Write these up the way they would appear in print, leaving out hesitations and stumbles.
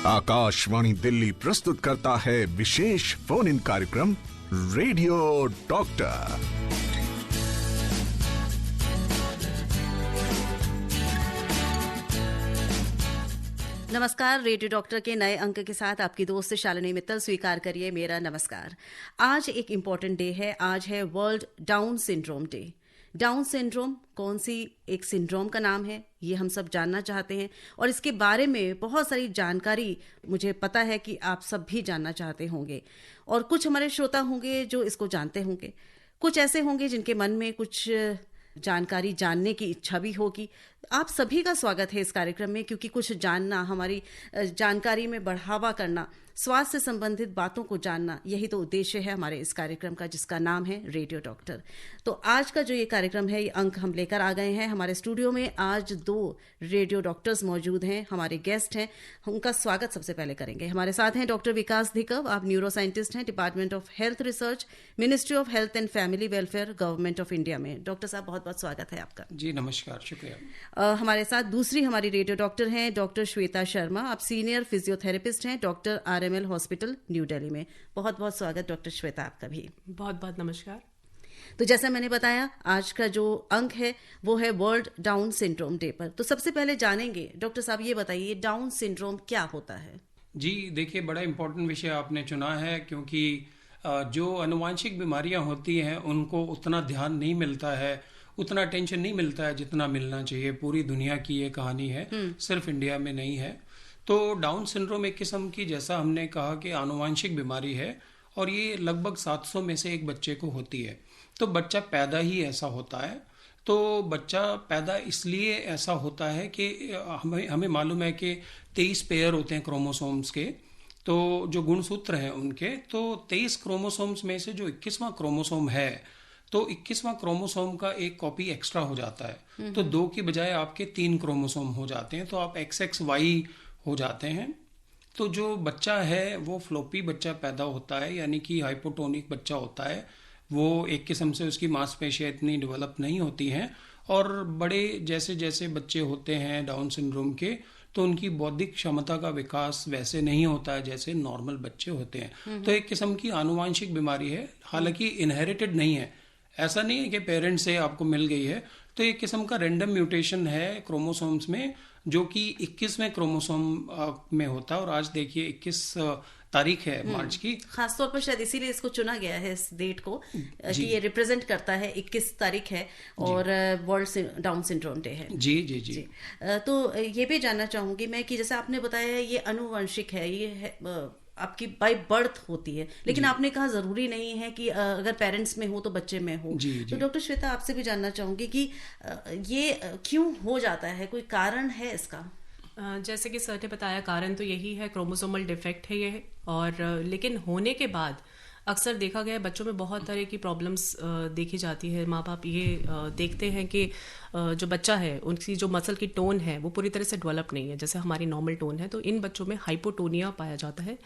आकाशवाणी दिल्ली प्रस्तुत करता है विशेष फोन इन कार्यक्रम रेडियो डॉक्टर। नमस्कार, रेडियो डॉक्टर के नए अंक के साथ आपकी दोस्त शालिनी मित्तल स्वीकार करिए मेरा नमस्कार। आज एक इम्पॉर्टेंट डे है। आज है world down syndrome day. Down syndrome कौन सी एक सिंड्रोम का नाम है, ये हम सब जानना चाहते हैं और इसके बारे में बहुत सारी जानकारी मुझे पता है कि आप सब भी जानना चाहते होंगे और कुछ हमारे श्रोता होंगे जो इसको जानते होंगे, कुछ ऐसे होंगे जिनके मन में कुछ जानकारी जानने की इच्छा भी होगी। आप सभी का स्वागत है इस कार्यक्रम में, क्योंकि कुछ जानना, हमारी जानकारी में बढ़ावा करना, स्वास्थ्य से संबंधित बातों को जानना, यही तो उद्देश्य है हमारे इस कार्यक्रम का, जिसका नाम है रेडियो डॉक्टर। तो आज का जो ये कार्यक्रम है, ये अंक हम लेकर आ गए हैं। हमारे स्टूडियो में आज 2 रेडियो डॉक्टर्स मौजूद हैं, हमारे गेस्ट हैं। उनका स्वागत सबसे पहले करेंगे। हमारे साथ हैं डॉक्टर विकास धिकव, आप न्यूरो साइंटिस्ट हैं, department of health research, ministry of health and family welfare, government of India में। डॉक्टर साहब, बहुत बहुत स्वागत है आपका। जी नमस्कार, शुक्रिया। हमारे साथ दूसरी हमारी रेडियो डॉक्टर हैं डॉक्टर श्वेता शर्मा, आप सीनियर फिजियोथेरेपिस्ट हैं, doctor RML hospital New Delhi में। बहुत बहुत स्वागत डॉक्टर श्वेता आपका भी। बहुत बहुत नमस्कार। तो जैसा मैंने बताया, आज का जो अंक है वो है वर्ल्ड डाउन सिंड्रोम डे पर। तो सबसे पहले जानेंगे डॉक्टर साहब, ये बताइए डाउन सिंड्रोम क्या होता है। जी देखिए, बड़ा इम्पोर्टेंट विषय आपने चुना है, क्योंकि जो अनुवांशिक बीमारियां होती हैं उनको उतना ध्यान नहीं मिलता है, उतना टेंशन नहीं मिलता है जितना मिलना चाहिए। पूरी दुनिया की ये कहानी है, सिर्फ इंडिया में नहीं है। तो डाउन सिंड्रोम एक किस्म की, जैसा हमने कहा, कि आनुवांशिक बीमारी है और ये लगभग 700 में से एक बच्चे को होती है। तो बच्चा पैदा ही ऐसा होता है। तो बच्चा पैदा इसलिए ऐसा होता है कि हमें मालूम है कि 23 पेयर होते हैं क्रोमोसोम्स के, तो जो गुणसूत्र हैं उनके, तो 23 क्रोमोसोम्स में से जो 21वां क्रोमोसोम है, तो 21वां क्रोमोसोम का एक कॉपी एक्स्ट्रा हो जाता है। तो 2 की बजाय आपके 3 क्रोमोसोम हो जाते हैं, तो आप XXY हो जाते हैं। तो जो बच्चा है वो फ्लोपी बच्चा पैदा होता है, यानी कि हाइपोटोनिक बच्चा होता है। वो एक किस्म से उसकी मांसपेशियां इतनी डेवलप नहीं होती हैं, और बड़े जैसे जैसे बच्चे होते हैं डाउन सिंड्रोम के, तो उनकी बौद्धिक क्षमता का विकास वैसे नहीं होता है जैसे नॉर्मल बच्चे होते हैं। तो एक किस्म की आनुवांशिक बीमारी है, हालांकि इनहेरिटेड नहीं है। ऐसा नहीं है कि पेरेंट्स से आपको मिल गई है। तो एक किस्म का रैंडम म्यूटेशन है क्रोमोसोम्स में, जो कि 21वें क्रोमोसोम में होता है। और आज देखिए 21 तारीख है मार्च की, खासतौर पर शायद इसीलिए इसको चुना गया है इस डेट को, कि ये रिप्रेजेंट करता है, 21 तारीख है और वर्ल्ड डाउन सिंड्रोम डे है। जी जी जी, जी। तो ये भी जानना चाहूंगी मैं कि जैसे आपने बताया ये अनुवंशिक है, ये है, आपकी बाय बर्थ होती है, लेकिन आपने कहा जरूरी नहीं है कि अगर पेरेंट्स में हो तो बच्चे में हो। तो डॉक्टर श्वेता, आपसे भी जानना चाहूंगी कि ये क्यों हो जाता है, कोई कारण है इसका? जैसे कि सर ने बताया, कारण तो यही है, क्रोमोसोमल डिफेक्ट है ये। और लेकिन होने के बाद अक्सर देखा गया है बच्चों में बहुत तरह की प्रॉब्लम्स देखी जाती है। माँ बाप ये देखते हैं कि जो बच्चा है उनकी जो मसल की टोन है वो पूरी तरह से डेवलप नहीं है जैसे हमारी नॉर्मल टोन है। तो इन बच्चों में हाइपोटोनिया पाया जाता है,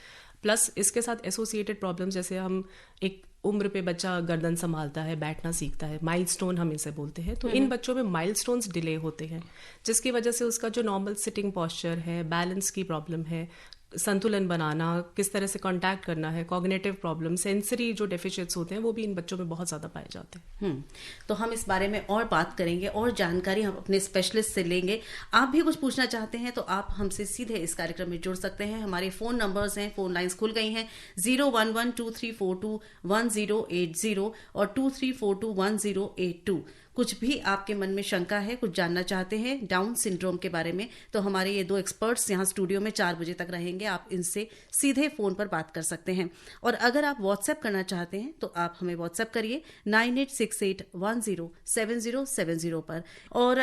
प्लस इसके साथ एसोसिएटेड प्रॉब्लम्स, जैसे हम एक उम्र पे बच्चा गर्दन संभालता है, बैठना सीखता है, माइलस्टोन हम इसे बोलते हैं। तो इन बच्चों में माइलस्टोन्स डिले होते हैं, जिसकी वजह से उसका जो नॉर्मल सिटिंग पोस्चर है, बैलेंस की प्रॉब्लम है, संतुलन बनाना, किस तरह से कांटेक्ट करना है, कॉग्निटिव प्रॉब्लम, सेंसरी जो डेफिशिएंट्स होते हैं वो भी इन बच्चों में बहुत ज़्यादा पाए जाते हैं। तो हम इस बारे में और बात करेंगे और जानकारी हम अपने स्पेशलिस्ट से लेंगे। आप भी कुछ पूछना चाहते हैं तो आप हमसे सीधे इस कार्यक्रम में जुड़ सकते हैं। हमारे फ़ोन नंबर्स हैं, फ़ोन लाइंस खुल गई हैं, 01123421080 और 23421082। कुछ भी आपके मन में शंका है, कुछ जानना चाहते हैं डाउन सिंड्रोम के बारे में, तो हमारे ये 2 एक्सपर्ट्स यहाँ स्टूडियो में 4 बजे तक रहेंगे। आप इनसे सीधे फ़ोन पर बात कर सकते हैं। और अगर आप व्हाट्सएप करना चाहते हैं तो आप हमें व्हाट्सएप करिए 9868107070 पर। और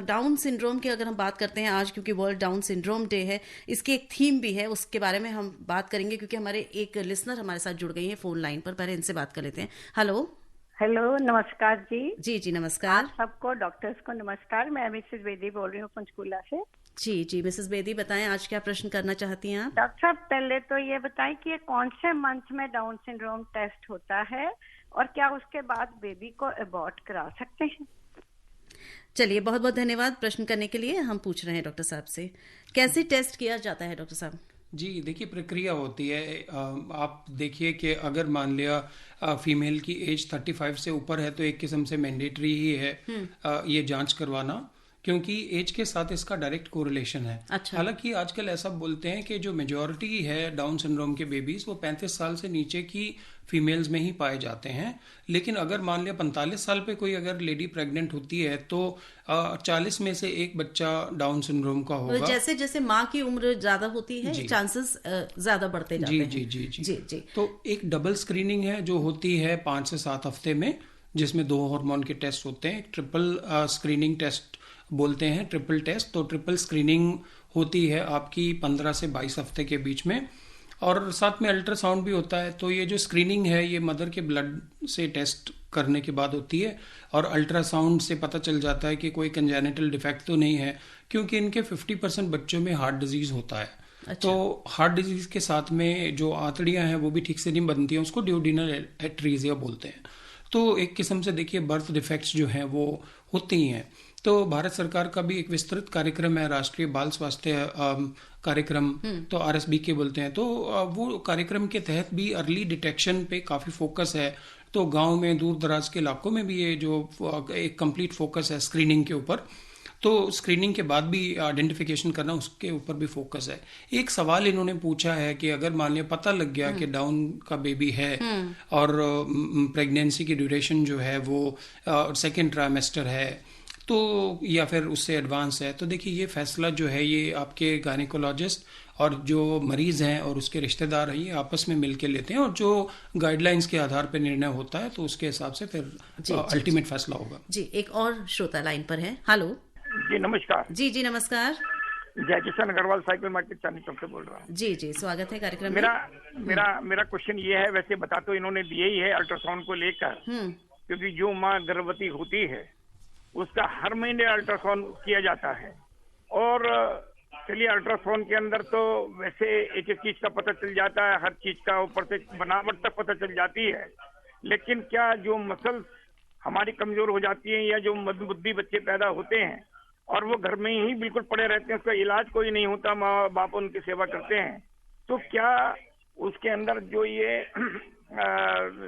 डाउन सिंड्रोम की अगर हम बात करते हैं आज, क्योंकि वर्ल्ड डाउन सिंड्रोम डे है, इसकी एक थीम भी है, उसके बारे में हम बात करेंगे, क्योंकि हमारे एक लिसनर हमारे साथ जुड़ गई हैं फ़ोन लाइन पर। पहले इनसे बात कर लेते हैं। हेलो, नमस्कार जी। जी नमस्कार। आप सबको, डॉक्टर्स को नमस्कार। मैं मिसेस बेदी बोल रही हूँ पंचकूला से। जी मिसेस बेदी, बताएं आज क्या प्रश्न करना चाहती हैं आप? डॉक्टर साहब, पहले तो ये बताएं कि ये कौन से मंथ में डाउन सिंड्रोम टेस्ट होता है और क्या उसके बाद बेबी को अबॉर्ट करा सकते हैं? चलिए, बहुत बहुत धन्यवाद प्रश्न करने के लिए। हम पूछ रहे हैं डॉक्टर साहब से, कैसे टेस्ट किया जाता है डॉक्टर साहब? जी देखिए, प्रक्रिया होती है। आप देखिए कि अगर मान लिया फीमेल की एज 35 से ऊपर है तो एक किस्म से मैंडेटरी ही है ये जांच करवाना, क्योंकि एज के साथ इसका डायरेक्ट कोरिलेशन है। अच्छा। हालांकि आजकल ऐसा बोलते हैं कि जो मेजॉरिटी है डाउन सिंड्रोम के बेबीज वो 35 साल से नीचे की फीमेल्स में ही पाए जाते हैं। लेकिन अगर मान लिया 45 साल पे कोई अगर लेडी प्रेग्नेंट होती है तो 40 में से एक बच्चा डाउन सिंड्रोम का होगा। जैसे जैसे माँ की उम्र ज्यादा होती है, चांसेस ज्यादा बढ़ते जाते हैं। जी जी जी जी जी। तो एक डबल स्क्रीनिंग है जो होती है 5 से 7 हफ्ते में, जिसमें 2 हार्मोन के टेस्ट होते हैं। ट्रिपल स्क्रीनिंग टेस्ट बोलते हैं, ट्रिपल टेस्ट। तो ट्रिपल स्क्रीनिंग होती है आपकी 15 से 22 हफ्ते के बीच में, और साथ में अल्ट्रासाउंड भी होता है। तो ये जो स्क्रीनिंग है ये मदर के ब्लड से टेस्ट करने के बाद होती है, और अल्ट्रासाउंड से पता चल जाता है कि कोई कंजेनिटल डिफेक्ट तो नहीं है, क्योंकि इनके 50% बच्चों में हार्ट डिजीज होता है। अच्छा। तो हार्ट डिजीज के साथ में जो आंतड़ियां हैं वो भी ठीक से नहीं बनती हैं, उसको ड्यूडिनल एट्रीजिया बोलते हैं। तो एक किस्म से देखिए बर्थ डिफेक्ट्स जो हैं वो होते ही हैं। तो भारत सरकार का भी एक विस्तृत कार्यक्रम है, राष्ट्रीय बाल स्वास्थ्य कार्यक्रम, तो RSB के बोलते हैं। तो वो कार्यक्रम के तहत भी अर्ली डिटेक्शन पे काफी फोकस है। तो गांव में, दूर दराज के इलाकों में भी ये जो एक कंप्लीट फोकस है स्क्रीनिंग के ऊपर। तो स्क्रीनिंग के बाद भी आइडेंटिफिकेशन करना, उसके ऊपर भी फोकस है। एक सवाल इन्होंने पूछा है कि अगर मान लिया पता लग गया कि डाउन का बेबी है और प्रेगनेंसी की ड्यूरेशन जो है वो 2nd ट्राइमेस्टर है तो या फिर उससे एडवांस है, तो देखिए ये फैसला जो है ये आपके गायनेकोलॉजिस्ट और जो मरीज हैं और उसके रिश्तेदार हैं ये आपस में मिलके लेते हैं, और जो गाइडलाइंस के आधार पर निर्णय होता है तो उसके हिसाब से फिर अल्टीमेट फैसला होगा। जी, एक और श्रोता लाइन पर है। हेलो जी नमस्कार। जी जी नमस्कार। जय किशन अग्रवाल साइकिल मार्केट चांदनी चौक से बोल रहा हूँ। जी जी, स्वागत है कार्यक्रम में। मेरा क्वेश्चन ये है, वैसे बता तो इन्होंने दिए ही है अल्ट्रासाउंड को लेकर, क्योंकि जो माँ गर्भवती होती है उसका हर महीने अल्ट्रासाउंड किया जाता है। और चलिए अल्ट्रासाउंड के अंदर तो वैसे एक एक चीज का पता चल जाता है, हर चीज का ऊपर से बनावट तक पता चल जाती है। लेकिन क्या जो मसल्स हमारी कमजोर हो जाती हैं या जो मंदबुद्धि बच्चे पैदा होते हैं और वो घर में ही बिल्कुल पड़े रहते हैं, उसका इलाज कोई नहीं होता, माँ बाप उनकी सेवा करते हैं, तो क्या उसके अंदर जो ये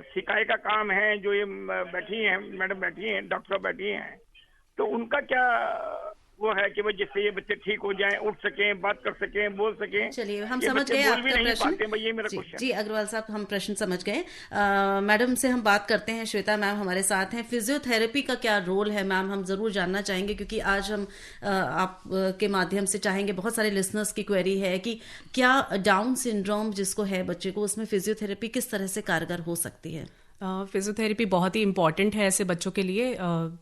सिकाई का काम है, जो ये बैठी हैं मैडम, बैठी हैं डॉक्टर साहब बैठी हैं, तो उनका क्या वो है कि जिससे ये बच्चे ठीक हो जाएं, उठ सकें, बात कर सकें, बोल सकें? चलिए, हम समझ गए आपका प्रश्न। ये मेरा क्वेश्चन। जी अग्रवाल साहब, हम प्रश्न समझ गए। मैडम से हम बात करते हैं। श्वेता मैम हमारे साथ हैं। फिजियोथेरेपी का क्या रोल है मैम, हम जरूर जानना चाहेंगे, क्योंकि आज हम आप के माध्यम से चाहेंगे, बहुत सारे लिसनर्स की क्वेरी है कि क्या डाउन सिंड्रोम जिसको है बच्चे को, उसमें फिजियोथेरेपी किस तरह से कारगर हो सकती है? फिजियोथेरेपी बहुत ही इंपॉर्टेंट है ऐसे बच्चों के लिए।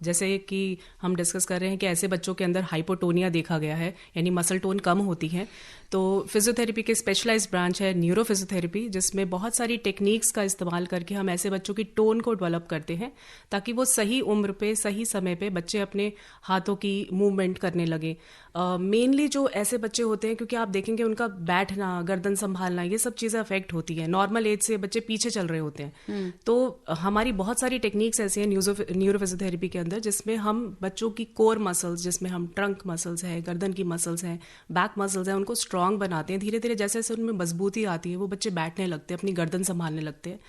जैसे कि हम डिस्कस कर रहे हैं कि ऐसे बच्चों के अंदर हाइपोटोनिया देखा गया है, यानी मसल टोन कम होती है। तो फिजियोथेरेपी के स्पेशलाइज्ड ब्रांच है न्यूरो फिजियोथेरेपी, जिसमें बहुत सारी टेक्निक्स का इस्तेमाल करके हम ऐसे बच्चों की टोन को डेवलप करते हैं ताकि वो सही उम्र पे, सही समय पे बच्चे अपने हाथों की मूवमेंट करने लगे। मेनली जो ऐसे बच्चे होते हैं, क्योंकि आप देखेंगे उनका बैठना, गर्दन संभालना, ये सब चीज़ें अफेक्ट होती है। नॉर्मल एज से बच्चे पीछे चल रहे होते हैं। तो हमारी बहुत सारी टेक्निक्स ऐसी हैं न्यूरो फिजियोथेरेपी के अंदर, जिसमें हम बच्चों की कोर मसल्स, जिसमें हम ट्रंक मसल्स है, गर्दन की मसल्स हैं, बैक मसल्स हैं, उनको स्ट्रांग बनाते हैं। धीरे धीरे जैसे जैसे उनमें मजबूती आती है वो बच्चे बैठने लगते हैं, अपनी गर्दन संभालने लगते हैं।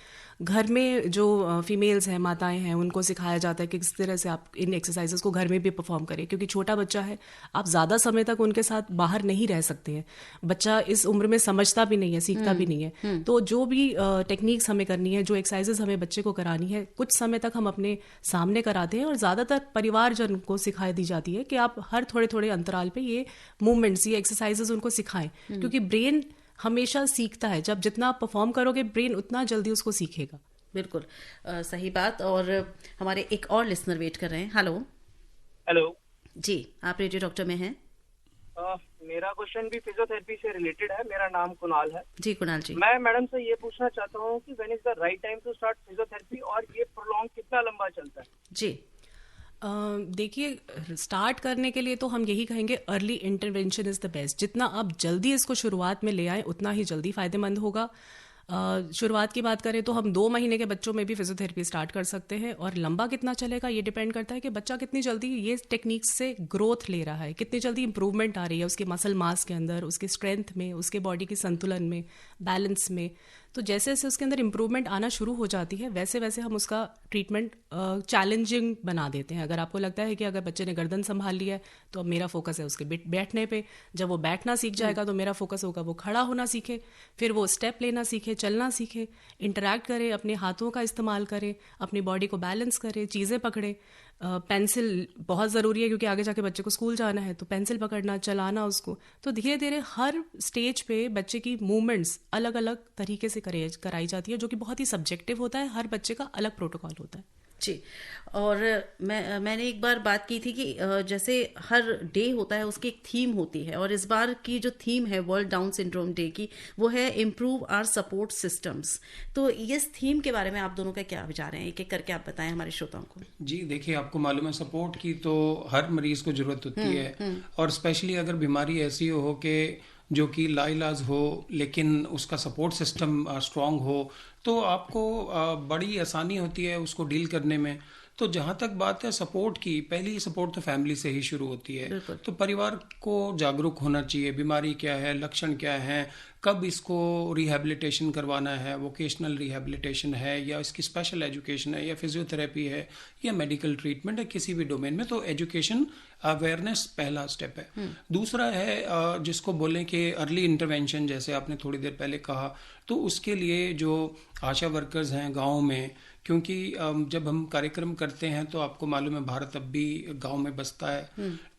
घर में जो फीमेल्स हैं, माताएं हैं, उनको सिखाया जाता है कि किस तरह से आप इन एक्सरसाइजेस को घर में भी परफॉर्म करें, क्योंकि छोटा बच्चा है, आप ज़्यादा समय तक उनके साथ बाहर नहीं रह सकते हैं। बच्चा इस उम्र में समझता भी नहीं है, सीखता भी नहीं है। तो जो भी टेक्निक्स हमें करनी है, जो एक्सरसाइजेस हमें बच्चे को करानी है, कुछ समय तक हम अपने सामने कराते हैं, और ज़्यादातर परिवारजन को सिखाई दी जाती है कि आप हर थोड़े थोड़े अंतराल पर ये मूवमेंट्स, ये एक्सरसाइजेस उनको सिखाएं, क्योंकि ब्रेन हमेशा सीखता है। जब जितना आप परफॉर्म करोगे, ब्रेन उतना जल्दी उसको सीखेगा। बिल्कुल सही बात। और हमारे एक और लिसनर वेट कर रहे हैं। हेलो जी, आप रेडियो डॉक्टर में हैं। मेरा क्वेश्चन भी फिजियोथेरेपी से रिलेटेड है। मेरा नाम कुणाल है। जी कुणाल जी, मैं मैडम से ये पूछना चाहता हूँ कि when is the right time to start physiotherapy, और ये प्रोलॉन्ग कितना लंबा चलता है? जी देखिए, स्टार्ट करने के लिए तो हम यही कहेंगे, early intervention is the best. जितना आप जल्दी इसको शुरुआत में ले आए उतना ही जल्दी फ़ायदेमंद होगा। शुरुआत की बात करें तो हम 2 महीने के बच्चों में भी फिजियोथेरेपी स्टार्ट कर सकते हैं, और लंबा कितना चलेगा ये डिपेंड करता है कि बच्चा कितनी जल्दी ये टेक्निक्स से ग्रोथ ले रहा है, कितनी जल्दी इंप्रूवमेंट आ रही है उसके मसल मास के अंदर, उसके स्ट्रेंथ में, उसके बॉडी के संतुलन में, बैलेंस में। तो जैसे जैसे उसके अंदर इंप्रूवमेंट आना शुरू हो जाती है वैसे वैसे हम उसका ट्रीटमेंट चैलेंजिंग बना देते हैं। अगर आपको लगता है कि अगर बच्चे ने गर्दन संभाल लिया है तो अब मेरा फोकस है उसके बैठने पे, जब वो बैठना सीख जाएगा तो मेरा फोकस होगा वो खड़ा होना सीखे, फिर वो स्टेप लेना सीखे, चलना सीखे, इंटरैक्ट करे, अपने हाथों का इस्तेमाल करे, अपनी बॉडी को बैलेंस करे, चीज़ें पकड़े। पेंसिल बहुत ज़रूरी है क्योंकि आगे जाके बच्चे को स्कूल जाना है, तो पेंसिल पकड़ना, चलाना उसको। तो धीरे धीरे हर स्टेज पे बच्चे की मूवमेंट्स अलग अलग तरीके से कराई जाती है, जो कि बहुत ही सब्जेक्टिव होता है, हर बच्चे का अलग प्रोटोकॉल होता है। जी। और मैंने एक बार बात की थी कि जैसे हर डे होता है उसकी एक थीम होती है, और इस बार की जो थीम है वर्ल्ड डाउन सिंड्रोम डे की वो है इम्प्रूव आवर सपोर्ट सिस्टम्स। तो इस थीम के बारे में आप दोनों का क्या विचार है, एक एक करके आप बताएं हमारे श्रोताओं को। जी देखिए, आपको मालूम है सपोर्ट की तो हर मरीज को जरूरत होती है, और स्पेशली अगर बीमारी ऐसी हो कि जो कि लाइलाज हो लेकिन उसका सपोर्ट सिस्टम स्ट्रांग हो तो आपको बड़ी आसानी होती है उसको डील करने में। तो जहाँ तक बात है सपोर्ट की, पहली सपोर्ट तो फैमिली से ही शुरू होती है। तो परिवार को जागरूक होना चाहिए, बीमारी क्या है, लक्षण क्या है, कब इसको रिहैबिलिटेशन करवाना है, वोकेशनल रिहैबिलिटेशन है या इसकी स्पेशल एजुकेशन है या फिजियोथेरेपी है या मेडिकल ट्रीटमेंट है, किसी भी डोमेन में। तो एजुकेशन अवेयरनेस पहला स्टेप है। दूसरा है जिसको बोलें कि अर्ली इंटरवेंशन, जैसे आपने थोड़ी देर पहले कहा, तो उसके लिए जो आशा वर्कर्स हैं गाँव में, क्योंकि जब हम कार्यक्रम करते हैं तो आपको मालूम है भारत अब भी गांव में बसता है,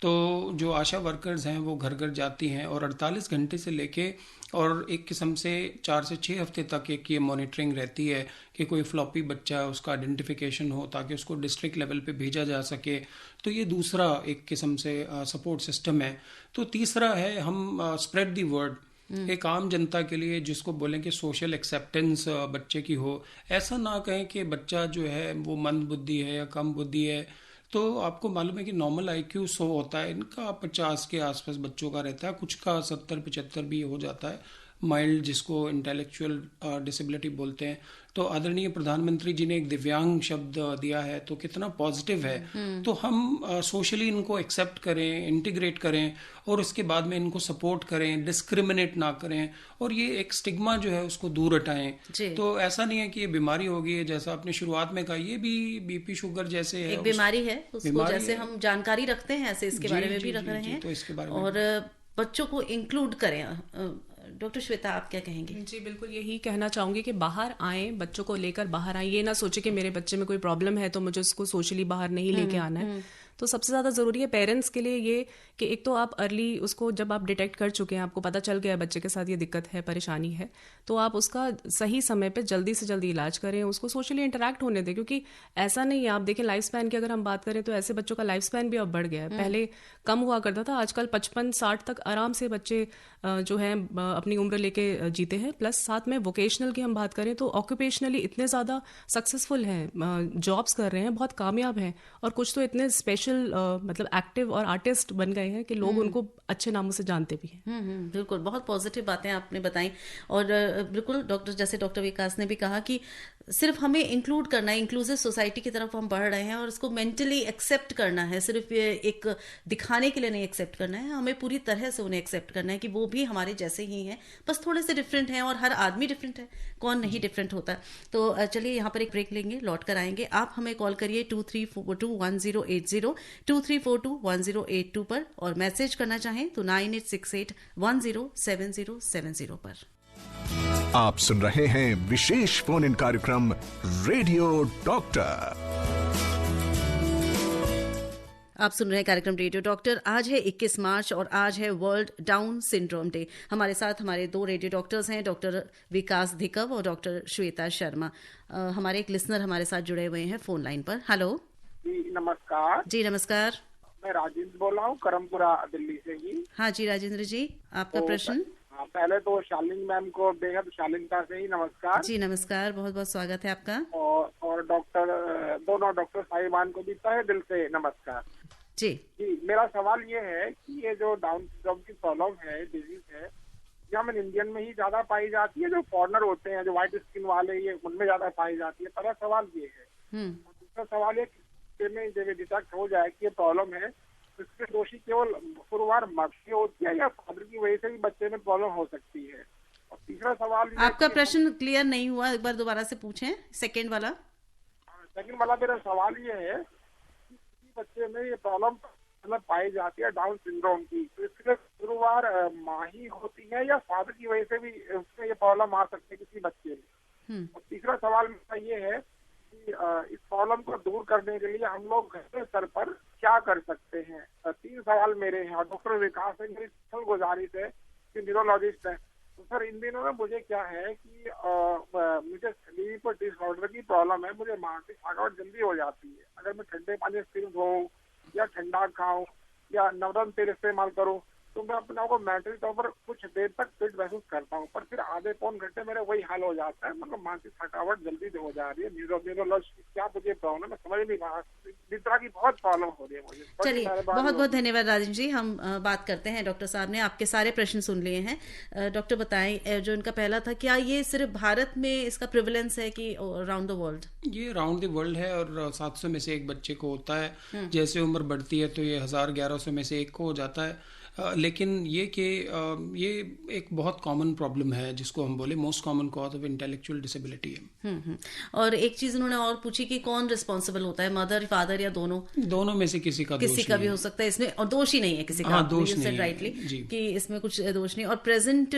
तो जो आशा वर्कर्स हैं वो घर घर जाती हैं और 48 घंटे से लेके और एक किस्म से 4 से 6 हफ्ते तक एक ये मॉनिटरिंग रहती है कि कोई फ्लॉपी बच्चा उसका आइडेंटिफिकेशन हो ताकि उसको डिस्ट्रिक्ट लेवल पे भेजा जा सके। तो ये दूसरा एक किस्म से सपोर्ट सिस्टम है। तो तीसरा है हम स्प्रेड दी वर्ड, एक आम जनता के लिए जिसको बोलें कि सोशल एक्सेप्टेंस बच्चे की हो। ऐसा ना कहें कि बच्चा जो है वो मंद बुद्धि है या कम बुद्धि है। तो आपको मालूम है कि नॉर्मल IQ 100 होता है, इनका 50 के आसपास बच्चों का रहता है, कुछ का 70-75 भी हो जाता है, माइल्ड जिसको इंटेलेक्चुअल डिसेबिलिटी बोलते हैं। तो आदरणीय प्रधानमंत्री जी ने एक दिव्यांग शब्द दिया है, तो कितना पॉजिटिव है। तो हम सोशली इनको एक्सेप्ट करें, इंटीग्रेट करें और उसके बाद में इनको सपोर्ट करें, डिस्क्रिमिनेट ना करें और ये एक स्टिग्मा जो है उसको दूर हटाएं। तो ऐसा नहीं है कि ये बीमारी होगी है, जैसा आपने शुरुआत में कहा, ये भी BP शुगर जैसे है, एक बीमारी है, उसको जैसे हम जानकारी रखते हैं ऐसे इसके बारे में भी रख रहे हैं। तो इसके बारे में और बच्चों को इंक्लूड करें। डॉक्टर श्वेता आप क्या कहेंगे? जी बिल्कुल यही कहना चाहूंगी कि बाहर आए, बच्चों को लेकर बाहर आए। ये ना सोचे कि मेरे बच्चे में कोई प्रॉब्लम है तो मुझे उसको सोशली बाहर नहीं लेके आना है। तो सबसे ज़्यादा ज़रूरी है पेरेंट्स के लिए ये कि एक तो आप अर्ली उसको, जब आप डिटेक्ट कर चुके हैं, आपको पता चल गया है बच्चे के साथ ये दिक्कत है, परेशानी है, तो आप उसका सही समय पे जल्दी से जल्दी इलाज करें, उसको सोशली इंटरेक्ट होने दें। क्योंकि ऐसा नहीं है, आप देखें लाइफ स्पैन की अगर हम बात करें तो ऐसे बच्चों का लाइफ स्पैन भी अब बढ़ गया है। पहले कम हुआ करता था, आजकल 55-60 तक आराम से बच्चे जो हैं अपनी उम्र लेके जीते हैं। प्लस साथ में वोकेशनल की हम बात करें तो ऑक्यूपेशनली इतने ज़्यादा सक्सेसफुल हैं, जॉब्स कर रहे हैं, बहुत कामयाब हैं, और कुछ तो इतने स्पेशल मतलब एक्टिव और आर्टिस्ट बन गए हैं कि लोग उनको अच्छे नामों से जानते भी हैं। बिल्कुल, बहुत पॉजिटिव बातें आपने बताई। और बिल्कुल डॉक्टर विकास ने भी कहा कि सिर्फ हमें इंक्लूड करना है, इंक्लूसिव सोसाइटी की तरफ हम बढ़ रहे हैं और उसको मेंटली एक्सेप्ट करना है, सिर्फ एक दिखाने के लिए नहीं एक्सेप्ट करना है, हमें पूरी तरह से उन्हें एक्सेप्ट करना है कि वो भी हमारे जैसे ही हैं, बस थोड़े से डिफरेंट हैं। और हर आदमी डिफरेंट है, कौन नहीं डिफरेंट होता। तो चलिए यहाँ पर एक ब्रेक लेंगे, लौट कर आएंगे। आप हमें कॉल करिए 23421080 23421082 पर, और मैसेज करना चाहें तो 9868107070 पर। आप सुन रहे हैं विशेष फोन इन कार्यक्रम रेडियो डॉक्टर। आप सुन रहे हैं कार्यक्रम रेडियो डॉक्टर। आज है 21 मार्च और आज है वर्ल्ड डाउन सिंड्रोम डे। हमारे साथ हमारे 2 रेडियो डॉक्टर्स हैं, डॉक्टर विकास धिकव और डॉक्टर श्वेता शर्मा। हमारे एक लिसनर हमारे साथ जुड़े हुए हैं फोन लाइन पर। हेलो जी नमस्कार। जी नमस्कार, मैं राजेंद्र बोल रहा हूँ, करमपुरा दिल्ली से जी। हाँ जी राजेंद्र जी, आपका प्रश्न। पहले तो शालिनी मैम को बेहद शालीनता से ही नमस्कार। जी नमस्कार, बहुत बहुत स्वागत है आपका। और दोनों डॉक्टर साहिबान को भी तहे दिल से नमस्कार जी। जी मेरा सवाल ये है कि ये जो डाउन सिंड्रोम की प्रॉब्लम है, डिजीज है, या हम इंडियन में ही ज्यादा पाई जाती है, जो फॉरनर होते हैं, जो व्हाइट स्किन वाले, ये उनमें ज्यादा पाई जाती है? पहला सवाल ये है। दूसरा सवाल ये में जब डिटेक्ट हो जाए कि ये प्रॉब्लम है, तो इसके दोषी केवल शुक्रवार मर्द होती है या फादर की वजह से भी बच्चे में प्रॉब्लम हो सकती है? और तीसरा सवाल, आपका प्रश्न क्लियर नहीं हुआ, एक बार दोबारा से पूछें, सेकंड वाला मेरा सवाल ये है कि किसी बच्चे में ये प्रॉब्लम मतलब पाई जाती है डाउन सिंड्रोम की, तो इसके शुक्रवार माँ ही होती है या फादर की वजह से भी उसमें ये प्रॉब्लम आ सकती है किसी बच्चे में? और तीसरा सवाल मेरा ये है कि इस प्रॉब्लम को दूर करने के लिए हम लोग घर के स्तर पर क्या कर सकते हैं? 3 सवाल मेरे हैं और डॉक्टर विकास से मेरी स्पेशल गुजारिश है कि न्यूरोलॉजिस्ट है, तो सर इन दिनों में मुझे क्या है कि मुझे स्लीप डिसऑर्डर की प्रॉब्लम है, मुझे मानसिक थकावट जल्दी हो जाती है। अगर मैं ठंडे पानी से सिर धोऊं या ठंडा खाऊं या नवरत्न तेल इस्तेमाल करूं तो मैं अपने आप को मेंटली तौर पर कुछ देर तक फिट महसूस करता हूं, पर फिर आधे पौन घंटे मेरा वही हाल हो जाता है, मतलब मानसिक थकावट जल्दी हो जा रही है। न्यूरोलॉजिस्ट क्या मुझे प्रॉब्लम है समझ नहीं पा, इस तरह की बहुत प्रॉब्लम हो रही है मुझे। चलिए, बहुत बहुत धन्यवाद राजेश जी। हम बात करते हैं, डॉक्टर साहब ने आपके सारे प्रश्न सुन लिए हैं। डॉक्टर बताएं, जो इनका पहला था, क्या ये सिर्फ भारत में इसका प्रिवलेंस है कि अराउंड द वर्ल्ड? ये अराउंड द वर्ल्ड है और 700 में से एक बच्चे को होता है। जैसे उम्र बढ़ती है तो ये 1100 में से एक को हो जाता है। लेकिन ये कि ये एक बहुत कॉमन प्रॉब्लम है जिसको हम बोले most common cause of intellectual disability है। और एक चीज उन्होंने और पूछी कि कौन रिस्पॉन्सिबल होता है, मदर, फादर या दोनों में से किसी का भी हो सकता है इसमें, और दोष ही नहीं है किसी का, दोष नहीं राइटली कि इसमें कुछ दोष नहीं। और प्रेजेंट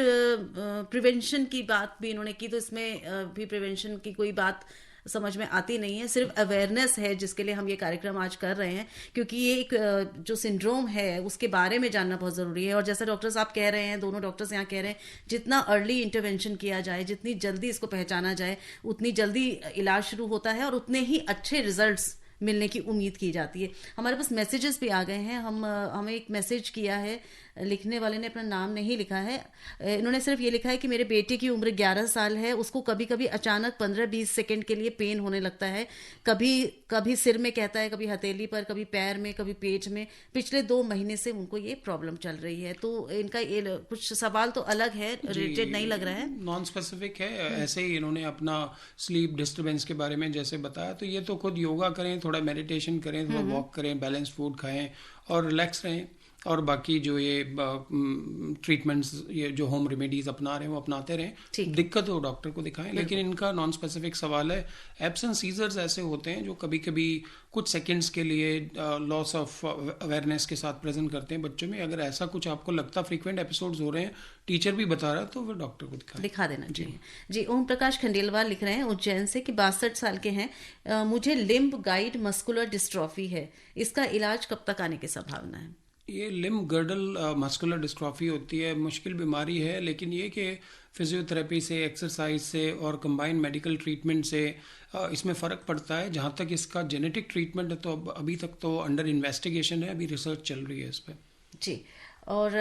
प्रिवेंशन की बात भी इन्होंने की, तो इसमें भी प्रिवेंशन की कोई बात समझ में आती नहीं है, सिर्फ अवेयरनेस है जिसके लिए हम ये कार्यक्रम आज कर रहे हैं, क्योंकि ये एक जो सिंड्रोम है उसके बारे में जानना बहुत ज़रूरी है। और जैसा डॉक्टर साहब कह रहे हैं, दोनों डॉक्टर्स यहाँ कह रहे हैं, जितना अर्ली इंटरवेंशन किया जाए, जितनी जल्दी इसको पहचाना जाए, उतनी जल्दी इलाज शुरू होता है और उतने ही अच्छे रिजल्ट्स मिलने की उम्मीद की जाती है। हमारे पास मैसेजेस भी आ गए हैं। हमें एक मैसेज किया है, लिखने वाले ने अपना नाम नहीं लिखा है, इन्होंने सिर्फ ये लिखा है कि मेरे बेटे की उम्र 11 साल है, उसको कभी कभी अचानक 15-20 सेकंड के लिए पेन होने लगता है, कभी सिर में कहता है, कभी हथेली पर, कभी पैर में, कभी पेट में। पिछले 2 महीने से उनको ये प्रॉब्लम चल रही है। तो इनका ये कुछ सवाल तो अलग है, रिलेटेड नहीं लग रहा है, नॉन स्पेसिफिक है। ऐसे ही इन्होंने अपना स्लीप डिस्टर्बेंस के बारे में जैसे बताया, तो ये तो खुद योगा करें, थोड़ा मेडिटेशन करें, थोड़ा वॉक करें, बैलेंस फूड खाएं और रिलैक्स रहें। और बाकी जो ये ट्रीटमेंट्स, ये जो होम रेमेडीज अपना रहे हैं वो अपनाते रहें। दिक्कत हो डॉक्टर को दिखाएं। लेकिन इनका नॉन स्पेसिफिक सवाल है, एब्स एंड सीजर्स ऐसे होते हैं जो कभी कभी कुछ सेकंड्स के लिए लॉस ऑफ अवेयरनेस के साथ प्रेजेंट करते हैं बच्चों में। अगर ऐसा कुछ आपको लगता फ्रीक्वेंट एपिसोड्स हो रहे हैं, टीचर भी बता रहा है, तो वो डॉक्टर को दिखा देना चाहिए। जी, ओम प्रकाश खंडेलवाल लिख रहे हैं उज्जैन से कि 62 साल के हैं, मुझे लिम्ब गाइड मस्कुलर डिस्ट्रॉफी है, इसका इलाज कब तक आने की संभावना है? ये लिम्ब गर्डल मस्कुलर डिस्ट्रॉफी होती है, मुश्किल बीमारी है, लेकिन ये कि फिजियोथेरेपी से, एक्सरसाइज से और कंबाइंड मेडिकल ट्रीटमेंट से इसमें फ़र्क पड़ता है। जहाँ तक इसका जेनेटिक ट्रीटमेंट है तो अभी तक तो अंडर इन्वेस्टिगेशन है, अभी रिसर्च चल रही है इस पर। जी, और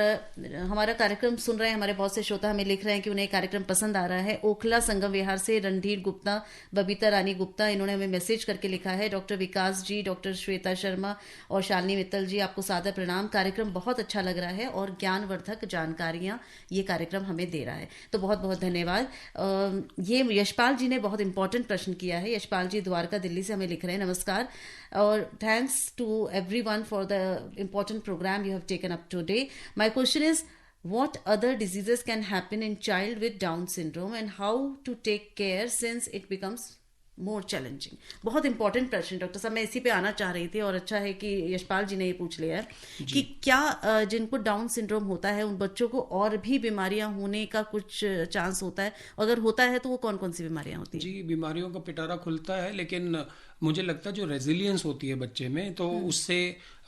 हमारा कार्यक्रम सुन रहे हैं हमारे बहुत से श्रोता हमें लिख रहे हैं कि उन्हें कार्यक्रम पसंद आ रहा है। ओखला संगम विहार से रणधीर गुप्ता, बबीता रानी गुप्ता, इन्होंने हमें मैसेज करके लिखा है, डॉक्टर विकास जी, डॉक्टर श्वेता शर्मा और शालिनी मित्तल जी, आपको सादर प्रणाम। कार्यक्रम बहुत अच्छा लग रहा है और ज्ञानवर्धक जानकारियां ये कार्यक्रम हमें दे रहा है, तो बहुत बहुत धन्यवाद। ये यशपाल जी ने बहुत इंपॉर्टेंट प्रश्न किया है। यशपाल जी द्वारका दिल्ली से हमें लिख रहे हैं, नमस्कार और thanks to everyone for the important program you have taken up today. My question is, what other diseases can happen in child with Down syndrome and how to take care since it becomes more challenging? बहुत important प्रश्न doctor साहब, मैं इसी पे आना चाह रही थी और अच्छा है कि यशपाल जी ने ये पूछ लिया है कि क्या जिनको डाउन सिंड्रोम होता है उन बच्चों को और भी बीमारियां होने का कुछ चांस होता है? अगर होता है तो वो कौन कौन सी बीमारियां होती है? जी, बीमारियों का पिटारा खुलता है, लेकिन मुझे लगता है जो रेजिलियंस होती है बच्चे में, तो उससे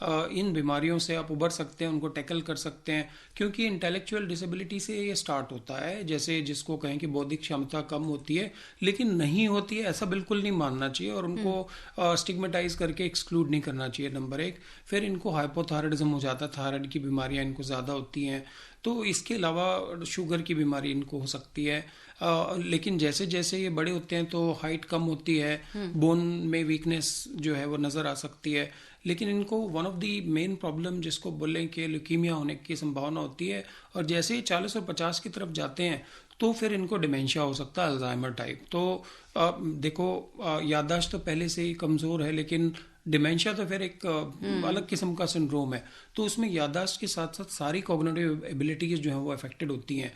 इन बीमारियों से आप उबर सकते हैं, उनको टैकल कर सकते हैं। क्योंकि इंटेलेक्चुअल डिसेबिलिटी से ये स्टार्ट होता है, जैसे जिसको कहें कि बौद्धिक क्षमता कम होती है लेकिन नहीं होती है, ऐसा बिल्कुल नहीं मानना चाहिए और उनको स्टिग्मेटाइज करके एक्सक्लूड नहीं करना चाहिए, नंबर 1। फिर इनको हाइपोथायराइडिज्म हो जाता है, थायराइड की बीमारियां इनको ज़्यादा होती हैं। तो इसके अलावा शुगर की बीमारी इनको हो सकती है। लेकिन जैसे जैसे ये बड़े होते हैं तो हाइट कम होती है, बोन में वीकनेस जो है वो नज़र आ सकती है। लेकिन इनको one of the main problem जिसको बोलें कि ल्यूकीमिया होने की संभावना होती है, और जैसे ही 40 और 50 की तरफ जाते हैं तो फिर इनको डिमेंशिया हो सकता है, अल्जाइमर टाइप। तो देखो याददाश्त तो पहले से ही कमज़ोर है, लेकिन डिमेंशिया तो फिर एक अलग किस्म का सिंड्रोम है। तो उसमें याददाश्त के साथ साथ सारी कॉग्निटिव एबिलिटीज़ जो हैं वो अफेक्टेड होती हैं।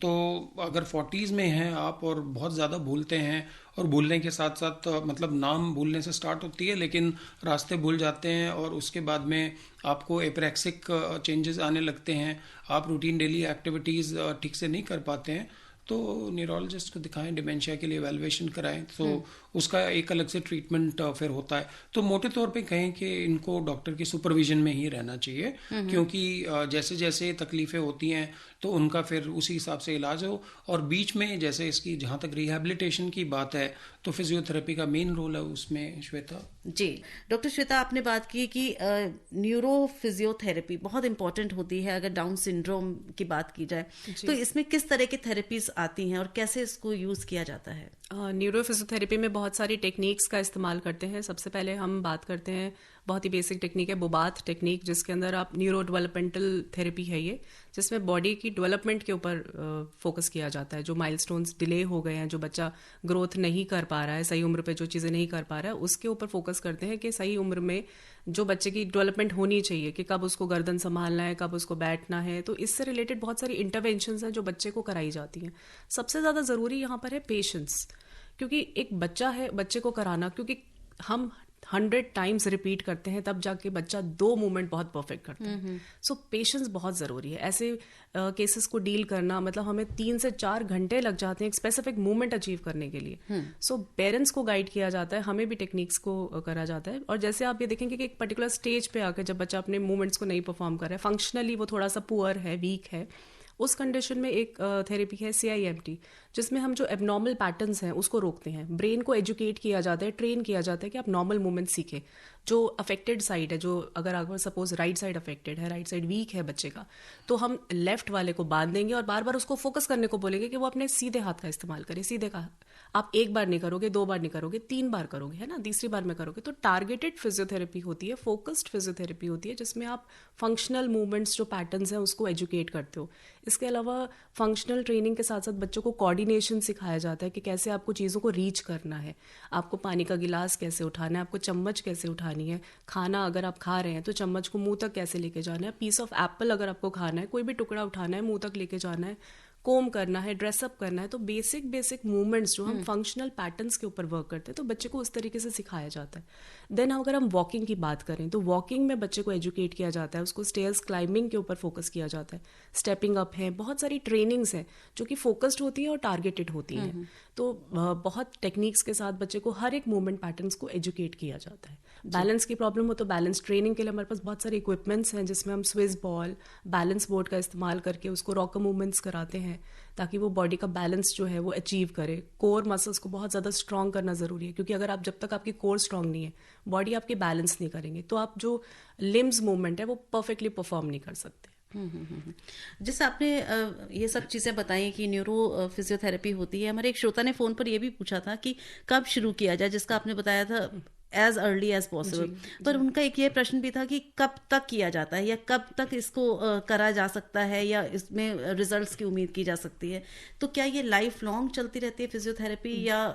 तो अगर 40s में हैं आप और बहुत ज़्यादा भूलते हैं, और भूलने के साथ साथ मतलब नाम भूलने से स्टार्ट होती है लेकिन रास्ते भूल जाते हैं, और उसके बाद में आपको एपरेक्सिक चेंजेस आने लगते हैं, आप रूटीन डेली एक्टिविटीज़ ठीक से नहीं कर पाते हैं, तो न्यूरोलॉजिस्ट को दिखाएं, डिमेंशिया के लिए एवेलुएशन कराएं, तो उसका एक अलग से ट्रीटमेंट फिर होता है। तो मोटे तौर पे कहें कि इनको डॉक्टर की सुपरविजन में ही रहना चाहिए, क्योंकि जैसे जैसे तकलीफें होती हैं तो उनका फिर उसी हिसाब से इलाज हो। और बीच में जैसे इसकी जहाँ तक रिहैबिलिटेशन की बात है तो फिजियोथेरेपी का मेन रोल है उसमें। श्वेता जी, डॉक्टर श्वेता, आपने बात की कि न्यूरो फिजियोथेरेपी बहुत इंपॉर्टेंट होती है अगर डाउन सिंड्रोम की बात की जाए, तो इसमें किस तरह की थेरेपीज आती हैं और कैसे इसको यूज किया जाता है? न्यूरो फिजियोथेरेपी में बहुत सारी टेक्निक्स का इस्तेमाल करते हैं। सबसे पहले हम बात करते हैं, बहुत ही बेसिक टेक्निक है बुबाथ टेक्निक, जिसके अंदर आप न्यूरो डेवलपमेंटल थेरेपी है ये, जिसमें बॉडी की डेवलपमेंट के ऊपर फोकस किया जाता है। जो माइलस्टोन्स डिले हो गए हैं, जो बच्चा ग्रोथ नहीं कर पा रहा है, सही उम्र पे जो चीज़ें नहीं कर पा रहा है, उसके ऊपर फोकस करते हैं कि सही उम्र में जो बच्चे की डेवलपमेंट होनी चाहिए, कि कब उसको गर्दन संभालना है, कब उसको बैठना है। तो इससे रिलेटेड बहुत सारी इंटरवेंशंस हैं जो बच्चे को कराई जाती हैं। सबसे ज़्यादा ज़रूरी यहाँ पर है पेशेंस, क्योंकि एक बच्चा है, बच्चे को कराना, क्योंकि हम 100 टाइम्स रिपीट करते हैं तब जाके बच्चा 2 मूवमेंट बहुत परफेक्ट करता है। सो पेशेंस बहुत ज़रूरी है। ऐसे केसेस को डील करना, मतलब हमें 3 से 4 घंटे लग जाते हैं एक स्पेसिफिक मूवमेंट अचीव करने के लिए। सो पेरेंट्स को गाइड किया जाता है, हमें भी टेक्निक्स को करा जाता है। और जैसे आप ये देखेंगे कि एक पर्टिकुलर स्टेज पे आकर जब बच्चा अपने मूवमेंट्स को नहीं परफॉर्म कर रहा है, फंक्शनली वो थोड़ा सा पुअर है, वीक है, उस कंडीशन में एक थेरेपी है CIMT, जिसमें हम जो एबनॉर्मल पैटर्न्स हैं उसको रोकते हैं। ब्रेन को एजुकेट किया जाता है, ट्रेन किया जाता है कि आप नॉर्मल मूवमेंट सीखें। जो अफेक्टेड साइड है, जो अगर सपोज राइट साइड अफेक्टेड है, राइट साइड वीक है बच्चे का, तो हम लेफ्ट वाले को बांध देंगे और बार बार उसको फोकस करने को बोलेंगे कि वो अपने सीधे हाथ का इस्तेमाल करे। सीधे का आप 1 बार नहीं करोगे, 2 बार नहीं करोगे, 3 बार करोगे, है ना, तीसरी बार में करोगे। तो टारगेटेड फिजियोथेरेपी होती है, फोकस्ड फिजियोथेरेपी होती है, जिसमें आप फंक्शनल मूवमेंट्स जो पैटर्न्स हैं उसको एजुकेट करते हो। इसके अलावा फंक्शनल ट्रेनिंग के साथ साथ बच्चों को कोऑर्डिनेशन सिखाया जाता है कि कैसे आपको चीज़ों को रीच करना है, आपको पानी का गिलास कैसे उठाना है, आपको चम्मच कैसे उठानी है, खाना अगर आप खा रहे हैं तो चम्मच को मुंह तक कैसे लेके जाना है, पीस ऑफ एप्पल अगर आपको खाना है, कोई भी टुकड़ा उठाना है, मुंह तक लेके जाना है, कोम करना है, ड्रेसअप करना है। तो बेसिक मूवमेंट्स जो हम फंक्शनल पैटर्न्स के ऊपर वर्क करते हैं, तो बच्चे को उस तरीके से सिखाया जाता है। देन अगर हम वॉकिंग की बात करें तो वॉकिंग में बच्चे को एजुकेट किया जाता है, उसको स्टेयर्स क्लाइंबिंग के ऊपर फोकस किया जाता है, स्टेपिंग अप है, बहुत सारी ट्रेनिंग्स हैं जो कि फोकस्ड होती है और टारगेटेड होती हैं। तो बहुत टेक्निक्स के साथ बच्चे को हर एक मूवमेंट पैटर्न्स को एजुकेट किया जाता है। बैलेंस की प्रॉब्लम हो तो बैलेंस ट्रेनिंग के लिए हमारे पास बहुत सारे इक्विपमेंट्स हैं, जिसमें हम स्विस बॉल, बैलेंस बोर्ड का इस्तेमाल करके उसको रॉकर मूवमेंट्स कराते हैं, ताकि वो बॉडी का बैलेंस जो है वो अचीव करे। कोर मसल्स को बहुत ज़्यादा स्ट्रॉन्ग करना ज़रूरी है, क्योंकि अगर आप जब तक आपकी कोर स्ट्रॉन्ग नहीं है, बॉडी आपके बैलेंस नहीं करेंगे, तो आप जो लिम्स मूवमेंट है वो परफेक्टली परफॉर्म नहीं कर सकते। जैसे आपने ये सब चीज़ें बताई कि न्यूरो फिजियोथेरेपी होती है, हमारे एक श्रोता ने फ़ोन पर ये भी पूछा था कि कब शुरू किया जाए, जिसका आपने बताया था एज अर्ली एज पॉसिबल, पर उनका एक ये प्रश्न भी था कि कब तक किया जाता है या कब तक इसको करा जा सकता है या इसमें रिजल्ट्स की उम्मीद की जा सकती है। तो क्या ये लाइफ लॉन्ग चलती रहती है फिजियोथेरेपी या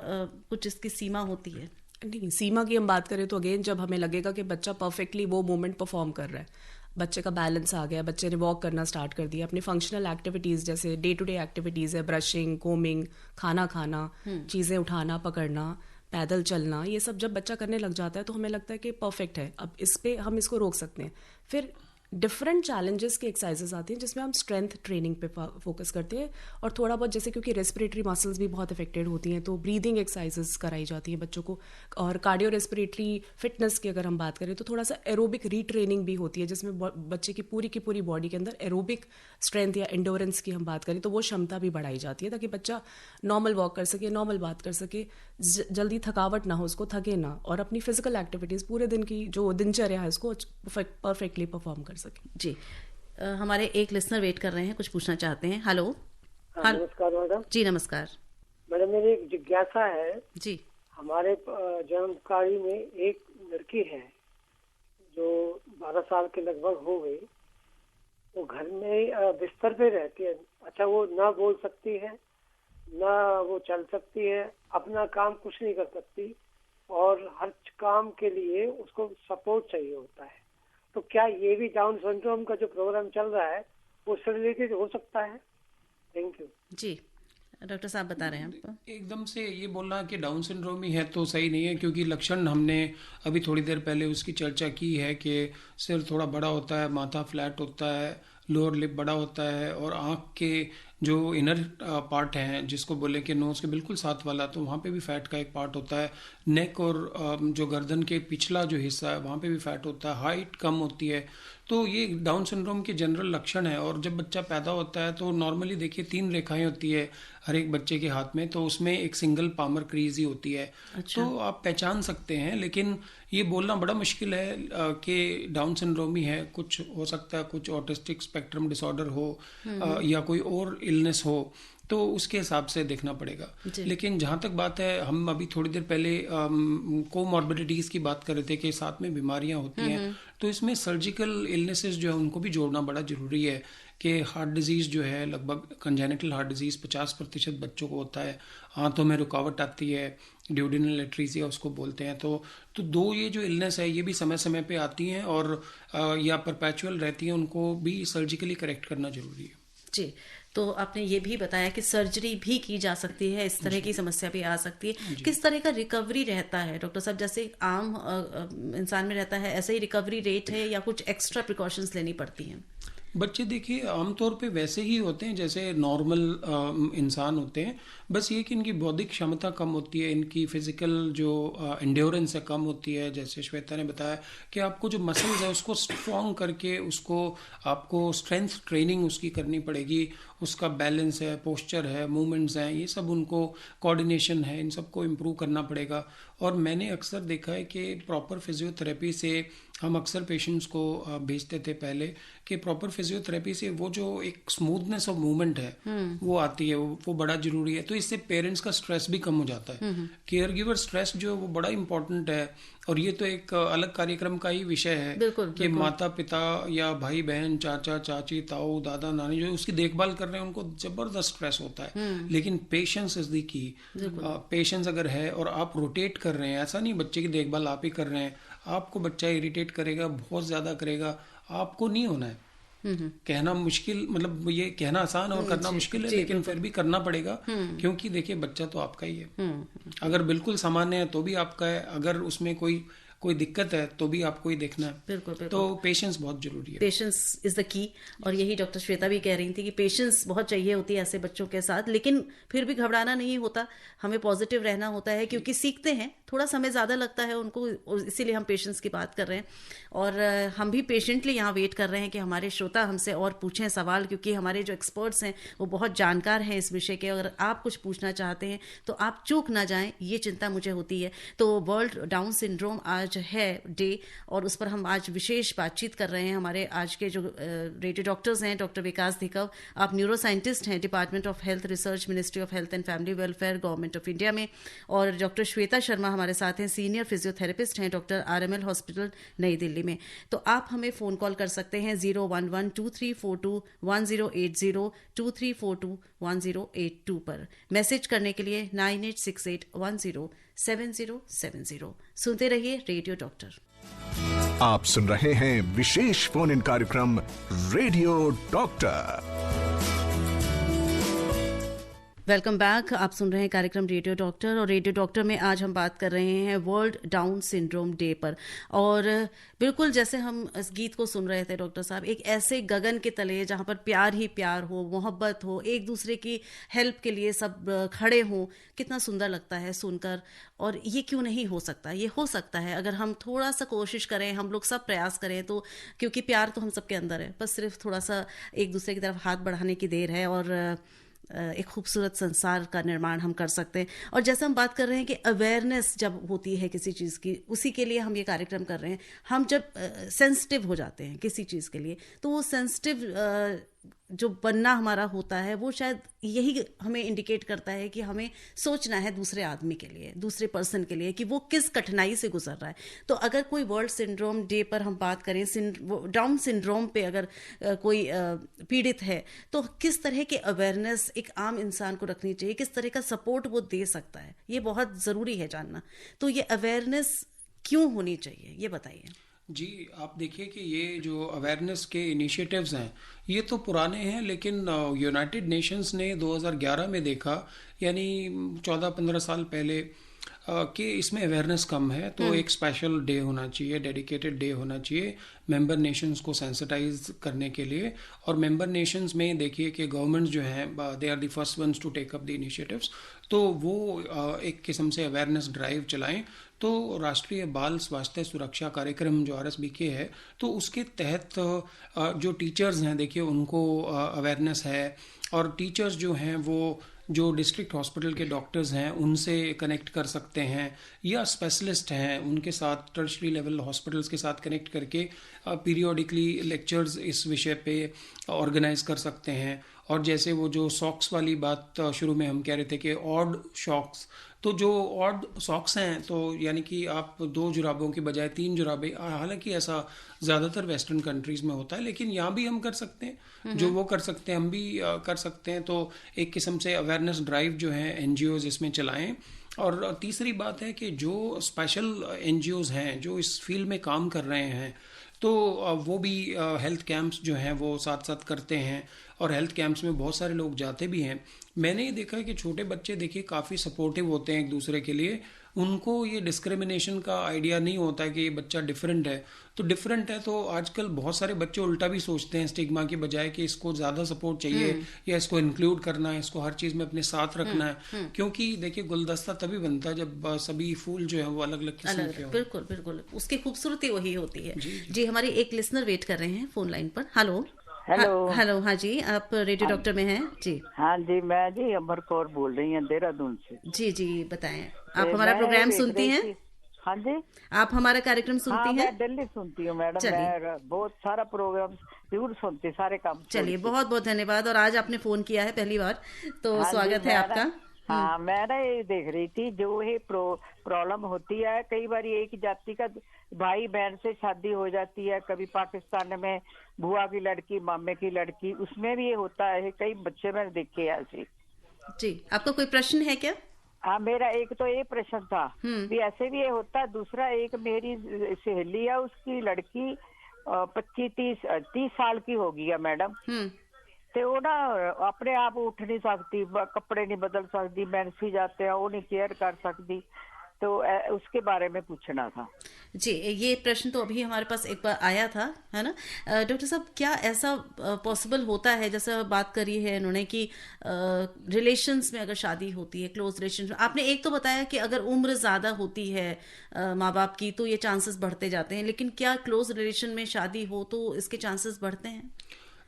कुछ इसकी सीमा होती है? नहीं, सीमा की हम बात करें तो अगेन जब हमें लगेगा कि बच्चा परफेक्टली वो मूवमेंट परफॉर्म कर रहा है, बच्चे का बैलेंस आ गया, बच्चे ने वॉक करना स्टार्ट कर दिया, अपनी फंक्शनल एक्टिविटीज़ जैसे डे टू डे एक्टिविटीज़ है, ब्रशिंग, कोमिंग, खाना खाना, चीज़ें उठाना पकड़ना, पैदल चलना, ये सब जब बच्चा करने लग जाता है तो हमें लगता है कि परफेक्ट है, अब इस पे हम इसको रोक सकते हैं। फिर डिफरेंट चैलेंजेस की एक्सरसाइजेस आती हैं जिसमें हम स्ट्रेंथ ट्रेनिंग पे फोकस करते हैं, और थोड़ा बहुत जैसे क्योंकि रेस्पिरेटरी मसल्स भी बहुत अफेक्टेड होती हैं तो ब्रीदिंग एक्सरसाइजेस कराई जाती हैं बच्चों को। और कार्डियो रेस्पिरेटरी फिटनेस की अगर हम बात करें तो थोड़ा सा एरोबिक रीट्रेनिंग भी होती है, जिसमें बच्चे की पूरी बॉडी के अंदर एरोबिक स्ट्रेंथ या एंडोरेंस की हम बात करें तो वो क्षमता भी बढ़ाई जाती है, ताकि बच्चा नॉर्मल वॉक कर सके, नॉर्मल बात कर सके, जल्दी थकावट ना हो, उसको थके ना, और अपनी फिजिकल एक्टिविटीज़ पूरे दिन की जो दिनचर्या है उसको परफेक्टली परफॉर्म कर सके। जी, हमारे एक लिसनर वेट कर रहे हैं, कुछ पूछना चाहते हैं। हेलो। नमस्कार मैडम। जी नमस्कार मैडम, मेरी एक जिज्ञासा है। जी। हमारे जन्मकारी में एक लड़की है जो 12 साल के लगभग हो गई। वो घर में बिस्तर पे रहती है। अच्छा, वो ना बोल सकती है, ना वो चल सकती है, अपना काम कुछ नहीं कर सकती, और हर काम के लिए उसको सपोर्ट चाहिए होता है। तो क्या ये भी डाउन सिंड्रोम का जो प्रोग्राम चल रहा है उससे रिलेटेड हो सकता है? Thank you. जी, डॉक्टर साहब बता रहे हैं आपको। एकदम से ये बोलना कि डाउन सिंड्रोम ही है तो सही नहीं है, क्योंकि लक्षण हमने अभी थोड़ी देर पहले उसकी चर्चा की है कि सिर थोड़ा बड़ा होता है, माथा फ्लैट होता है, लोअर लिप बड़ा होता है, और आँख के जो इनर पार्ट हैं जिसको बोले कि नोज के बिल्कुल साथ वाला, तो वहाँ पे भी फैट का एक पार्ट होता है। नेक और जो गर्दन के पिछला जो हिस्सा है वहाँ पे भी फैट होता है। हाइट कम होती है। तो ये डाउन सिंड्रोम के जनरल लक्षण है। और जब बच्चा पैदा होता है तो नॉर्मली देखिए 3 रेखाएं होती है हर एक बच्चे के हाथ में, तो उसमें एक सिंगल पामर क्रीज ही होती है। अच्छा। तो आप पहचान सकते हैं, लेकिन ये बोलना बड़ा मुश्किल है कि डाउन सिंड्रोम ही है। कुछ हो सकता है, कुछ ऑटिस्टिक स्पेक्ट्रम डिसऑर्डर हो या कोई और इलनेस हो, तो उसके हिसाब से देखना पड़ेगा। लेकिन जहाँ तक बात है, हम अभी थोड़ी देर पहले कोमॉर्बिडिटीज़ की बात कर रहे थे कि साथ में बीमारियाँ होती हैं, तो इसमें सर्जिकल इलनेसेस जो है उनको भी जोड़ना बड़ा ज़रूरी है। कि हार्ट डिजीज़ जो है, लगभग कंजेनिटल हार्ट डिजीज़ 50% बच्चों को होता है। हाथों में रुकावट आती है, ड्यूडिनल एट्रीजिया उसको बोलते हैं। तो 2 ये जो इलनेस है ये भी समय समय पे आती हैं और या परपेचुअल रहती हैं, उनको भी सर्जिकली करेक्ट करना जरूरी है। जी, तो आपने ये भी बताया कि सर्जरी भी की जा सकती है, इस तरह की समस्या भी आ सकती है। किस तरह का रिकवरी रहता है डॉक्टर साहब? जैसे आम इंसान में रहता है ऐसे ही रिकवरी रेट है या कुछ एक्स्ट्रा प्रिकॉशंस लेनी पड़ती हैं? बच्चे देखिए आमतौर पे वैसे ही होते हैं जैसे नॉर्मल इंसान होते हैं, बस ये कि इनकी बौद्धिक क्षमता कम होती है, इनकी फिजिकल जो एंड्योरेंस है कम होती है। जैसे श्वेता ने बताया कि आपको जो मसल्स है उसको स्ट्रॉन्ग करके उसको आपको स्ट्रेंथ ट्रेनिंग उसकी करनी पड़ेगी। उसका बैलेंस है, पोस्चर है, मूवमेंट्स हैं, ये सब उनको कोऑर्डिनेशन है, इन सबको इम्प्रूव करना पड़ेगा। और मैंने अक्सर देखा है कि प्रॉपर फिजियोथेरेपी से हम अक्सर पेशेंट्स को भेजते थे पहले कि प्रॉपर फिजियोथेरेपी से वो जो एक स्मूथनेस ऑफ मूवमेंट है वो आती है, वो बड़ा जरूरी है। तो इससे पेरेंट्स का स्ट्रेस भी कम हो जाता है। केयर गिवर स्ट्रेस जो है वो बड़ा इंपॉर्टेंट है। और ये तो एक अलग कार्यक्रम का ही विषय है कि माता पिता या भाई बहन, चाचा चाची, ताऊ दादा नानी जो उसकी देखभाल कर रहे हैं उनको जबरदस्त स्ट्रेस होता है। लेकिन patience is the key. Patience अगर है और आप रोटेट कर रहे हैं, ऐसा नहीं बच्चे की देखभाल आप ही कर रहे हैं, आपको बच्चा इरिटेट करेगा, बहुत ज्यादा करेगा, आपको नहीं होना है। कहना मुश्किल, मतलब ये कहना आसान और करना मुश्किल है, लेकिन फिर भी करना पड़ेगा, क्योंकि देखिए बच्चा तो आपका ही है। अगर बिल्कुल सामान्य है तो भी आपका है, अगर उसमें कोई दिक्कत है तो भी आपको ही देखना है। बिल्कुल। तो पेशेंस बहुत जरूरी है। Patience is the key. और यही डॉक्टर श्वेता भी कह रही थी कि पेशेंस बहुत चाहिए होती है ऐसे बच्चों के साथ। लेकिन फिर भी घबराना नहीं होता, हमें पॉजिटिव रहना होता है, क्योंकि सीखते हैं, थोड़ा समय ज़्यादा लगता है उनको, इसीलिए हम पेशेंस की बात कर रहे हैं। और हम भी पेशेंटली यहाँ वेट कर रहे हैं कि हमारे श्रोता हमसे और पूछें सवाल, क्योंकि हमारे जो एक्सपर्ट्स हैं वो बहुत जानकार हैं इस विषय के। अगर आप कुछ पूछना चाहते हैं तो आप चूक ना जाएं, ये चिंता मुझे होती है। तो वर्ल्ड डाउन सिंड्रोम आज है डे, और उस पर हम आज विशेष बातचीत कर रहे हैं। हमारे आज के जो रेडियो डॉक्टर्स हैं, डॉक्टर विकास धिकव, आप न्यूरो साइंटिस्ट हैं, department of health research, ministry of health and family welfare, government of India में। और डॉक्टर श्वेता शर्मा हमारे साथ हैं, सीनियर फिजियोथेरेपिस्ट हैं, डॉक्टर RML हॉस्पिटल नई दिल्ली में। तो आप हमें फ़ोन कॉल कर सकते हैं 011-2342-1080, 2342-1082 पर। मैसेज करने के लिए 9868107070। सुनते रहिए रेडियो डॉक्टर। आप सुन रहे हैं विशेष फोन इन कार्यक्रम रेडियो डॉक्टर। Welcome back. आप सुन रहे हैं कार्यक्रम रेडियो डॉक्टर, और रेडियो डॉक्टर में आज हम बात कर रहे हैं वर्ल्ड डाउन सिंड्रोम डे पर। और बिल्कुल जैसे हम इस गीत को सुन रहे थे डॉक्टर साहब, एक ऐसे गगन के तले जहाँ पर प्यार ही प्यार हो, मोहब्बत हो, एक दूसरे की हेल्प के लिए सब खड़े हों, कितना सुंदर लगता है सुनकर। और ये क्यों नहीं हो सकता? ये हो सकता है अगर हम थोड़ा सा कोशिश करें, हम लोग सब प्रयास करें तो। क्योंकि प्यार तो हम सबके अंदर है, बस सिर्फ थोड़ा सा एक दूसरे की तरफ हाथ बढ़ाने की देर है। और एक खूबसूरत संसार का निर्माण हम कर सकते हैं। और जैसे हम बात कर रहे हैं कि अवेयरनेस जब होती है किसी चीज़ की, उसी के लिए हम ये कार्यक्रम कर रहे हैं। हम जब सेंसिटिव हो जाते हैं किसी चीज़ के लिए, तो वो सेंसिटिव जो बनना हमारा होता है, वो शायद यही हमें इंडिकेट करता है कि हमें सोचना है दूसरे आदमी के लिए, दूसरे पर्सन के लिए, कि वो किस कठिनाई से गुजर रहा है। तो अगर कोई वर्ल्ड सिंड्रोम डे पर हम बात करें, डाउन सिंड्रोम पे अगर कोई पीड़ित है, तो किस तरह के अवेयरनेस एक आम इंसान को रखनी चाहिए, किस तरह का सपोर्ट वो दे सकता है, ये बहुत ज़रूरी है जानना। तो ये अवेयरनेस क्यों होनी चाहिए, ये बताइए। जी, आप देखिए कि ये जो अवेयरनेस के इनिशिएटिव्स हैं, ये तो पुराने हैं, लेकिन यूनाइटेड नेशंस ने 2011 में देखा, यानी 14-15 साल पहले, कि इसमें अवेयरनेस कम है, तो एक स्पेशल डे होना चाहिए, डेडिकेटेड डे होना चाहिए मेंबर नेशंस को सेंसिटाइज करने के लिए। और मेंबर नेशंस में देखिए कि गवर्नमेंट्स जो हैं, they are the first ones to take up the initiatives, तो वो एक किस्म से अवेयरनेस ड्राइव चलाएं। तो राष्ट्रीय बाल स्वास्थ्य सुरक्षा कार्यक्रम जो RSBK है, तो उसके तहत जो टीचर्स हैं, देखिए उनको अवेयरनेस है, और टीचर्स जो हैं वो जो डिस्ट्रिक्ट हॉस्पिटल के डॉक्टर्स हैं उनसे कनेक्ट कर सकते हैं, या स्पेशलिस्ट हैं उनके साथ टर्शरी लेवल हॉस्पिटल्स के साथ कनेक्ट करके पीरियोडिकली लेक्चर्स इस विषय पे ऑर्गेनाइज कर सकते हैं। और जैसे वो जो सॉक्स वाली बात शुरू में हम कह रहे थे कि ऑड सॉक्स, तो जो ऑड सॉक्स हैं, तो यानी कि आप 2 जुराबों की बजाय 3 जुराबें, हालांकि ऐसा ज़्यादातर वेस्टर्न कंट्रीज में होता है, लेकिन यहाँ भी हम कर सकते हैं, जो वो कर सकते हैं हम भी कर सकते हैं। तो एक किस्म से अवेयरनेस ड्राइव जो है NGOs इसमें चलाएं। और तीसरी बात है कि जो स्पेशल NGOs हैं जो इस फील्ड में काम कर रहे हैं, तो वो भी हेल्थ कैंप्स जो हैं वो साथ साथ करते हैं, और हेल्थ कैंप्स में बहुत सारे लोग जाते भी हैं। मैंने ये देखा है कि छोटे बच्चे देखिए काफ़ी सपोर्टिव होते हैं एक दूसरे के लिए, उनको ये डिस्क्रिमिनेशन का आइडिया नहीं होता है कि ये बच्चा डिफरेंट है। तो डिफरेंट है तो आजकल बहुत सारे बच्चे उल्टा भी सोचते हैं, स्टिग्मा की बजाय, कि इसको ज़्यादा सपोर्ट चाहिए, या इसको इंक्लूड करना है, इसको हर चीज़ में अपने साथ रखना है। क्योंकि देखिए गुलदस्ता तभी बनता है जब सभी फूल जो है वो अलग अलग किस्म के हों। बिल्कुल बिल्कुल, उसकी खूबसूरती वही होती है। जी, हमारी एक लिसनर वेट कर रहे हैं फोन लाइन पर। हेलो हेलो, हाँ जी, आप रेडियो डॉक्टर में हैं जी? हाँ जी, मैं जी अमर कौर बोल रही हूँ देहरादून से। जी जी, बताएं, आप हमारा प्रोग्राम सुनती हैं? हाँ जी, आप हमारा कार्यक्रम सुनती हैं? मैं दिल्ली सुनती हूँ मैडम, मैं बहुत सारा प्रोग्राम जरूर सुनती, सारे काम। चलिए, बहुत बहुत धन्यवाद। और आज आपने फोन किया है पहली बार, तो स्वागत है आपका। हाँ, मैं ना ये देख रही थी, जो ये प्रॉब्लम होती है, कई बार एक जाति का भाई बहन से शादी हो जाती है, कभी पाकिस्तान में बुआ की लड़की, मामे की लड़की, उसमें भी ये होता है, कई बच्चे मैंने देखे ऐसे। जी, आपका कोई प्रश्न है क्या? हाँ, मेरा एक तो ये प्रश्न था भी ऐसे भी ये होता है। दूसरा, एक मेरी सहेली है, उसकी लड़की 25-30 साल की हो गई है मैडम, तो वो ना अपने आप उठ नहीं सकती, कपड़े नहीं बदल सकती, मेंस जाते हैं, वो नहीं केयर कर सकती, तो उसके बारे में पूछना था। जी, ये प्रश्न तो अभी हमारे पास एक बार आया था, है ना डॉक्टर साहब? क्या ऐसा पॉसिबल होता है, जैसे बात करी है इन्होंने कि रिलेशंस में अगर शादी होती है, क्लोज रिलेशन, आपने एक तो बताया कि अगर उम्र ज़्यादा होती है माँ बाप की तो ये चांसेस बढ़ते जाते हैं, लेकिन क्या क्लोज रिलेशन में शादी हो तो इसके चांसेस बढ़ते हैं?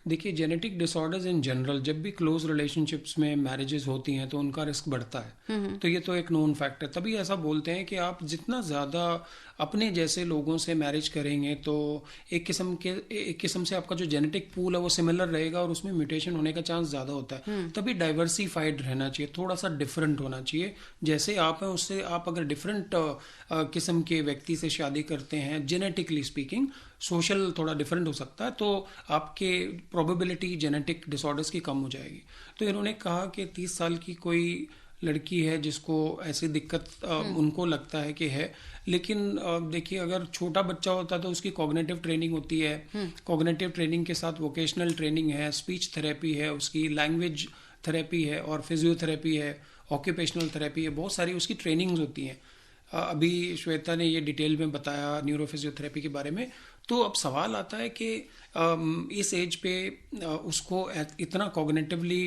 देखिए, जेनेटिक डिसऑर्डर्स इन जनरल, जब भी क्लोज रिलेशनशिप्स में मैरिजेस होती हैं तो उनका रिस्क बढ़ता है। तो ये तो एक नोन फैक्ट है। तभी ऐसा बोलते हैं कि आप जितना ज़्यादा अपने जैसे लोगों से मैरिज करेंगे तो एक किस्म से आपका जो जेनेटिक पूल है वो सिमिलर रहेगा और उसमें म्यूटेशन होने का चांस ज़्यादा होता है। तभी डाइवर्सिफाइड रहना चाहिए, थोड़ा सा डिफरेंट होना चाहिए। जैसे आप हैं उससे आप अगर डिफरेंट किस्म के व्यक्ति से शादी करते हैं, जेनेटिकली स्पीकिंग, सोशल थोड़ा डिफरेंट हो सकता है, तो आपके प्रोबेबिलिटी जेनेटिक डिसऑर्डर्स की कम हो जाएगी। तो इन्होंने कहा कि 30 साल की कोई लड़की है जिसको ऐसी दिक्कत उनको लगता है कि है, लेकिन देखिए अगर छोटा बच्चा होता तो उसकी कॉग्निटिव ट्रेनिंग होती है, कॉग्निटिव ट्रेनिंग के साथ वोकेशनल ट्रेनिंग है, स्पीच थेरेपी है, उसकी लैंग्वेज थेरेपी है, और फिजियोथेरेपी है, ऑक्यूपेशनल थेरेपी है, बहुत सारी उसकी ट्रेनिंग्स होती हैं। अभी श्वेता ने ये डिटेल में बताया न्यूरोफिजियोथेरेपी के बारे में। तो अब सवाल आता है कि इस एज पे उसको इतना कॉग्निटिवली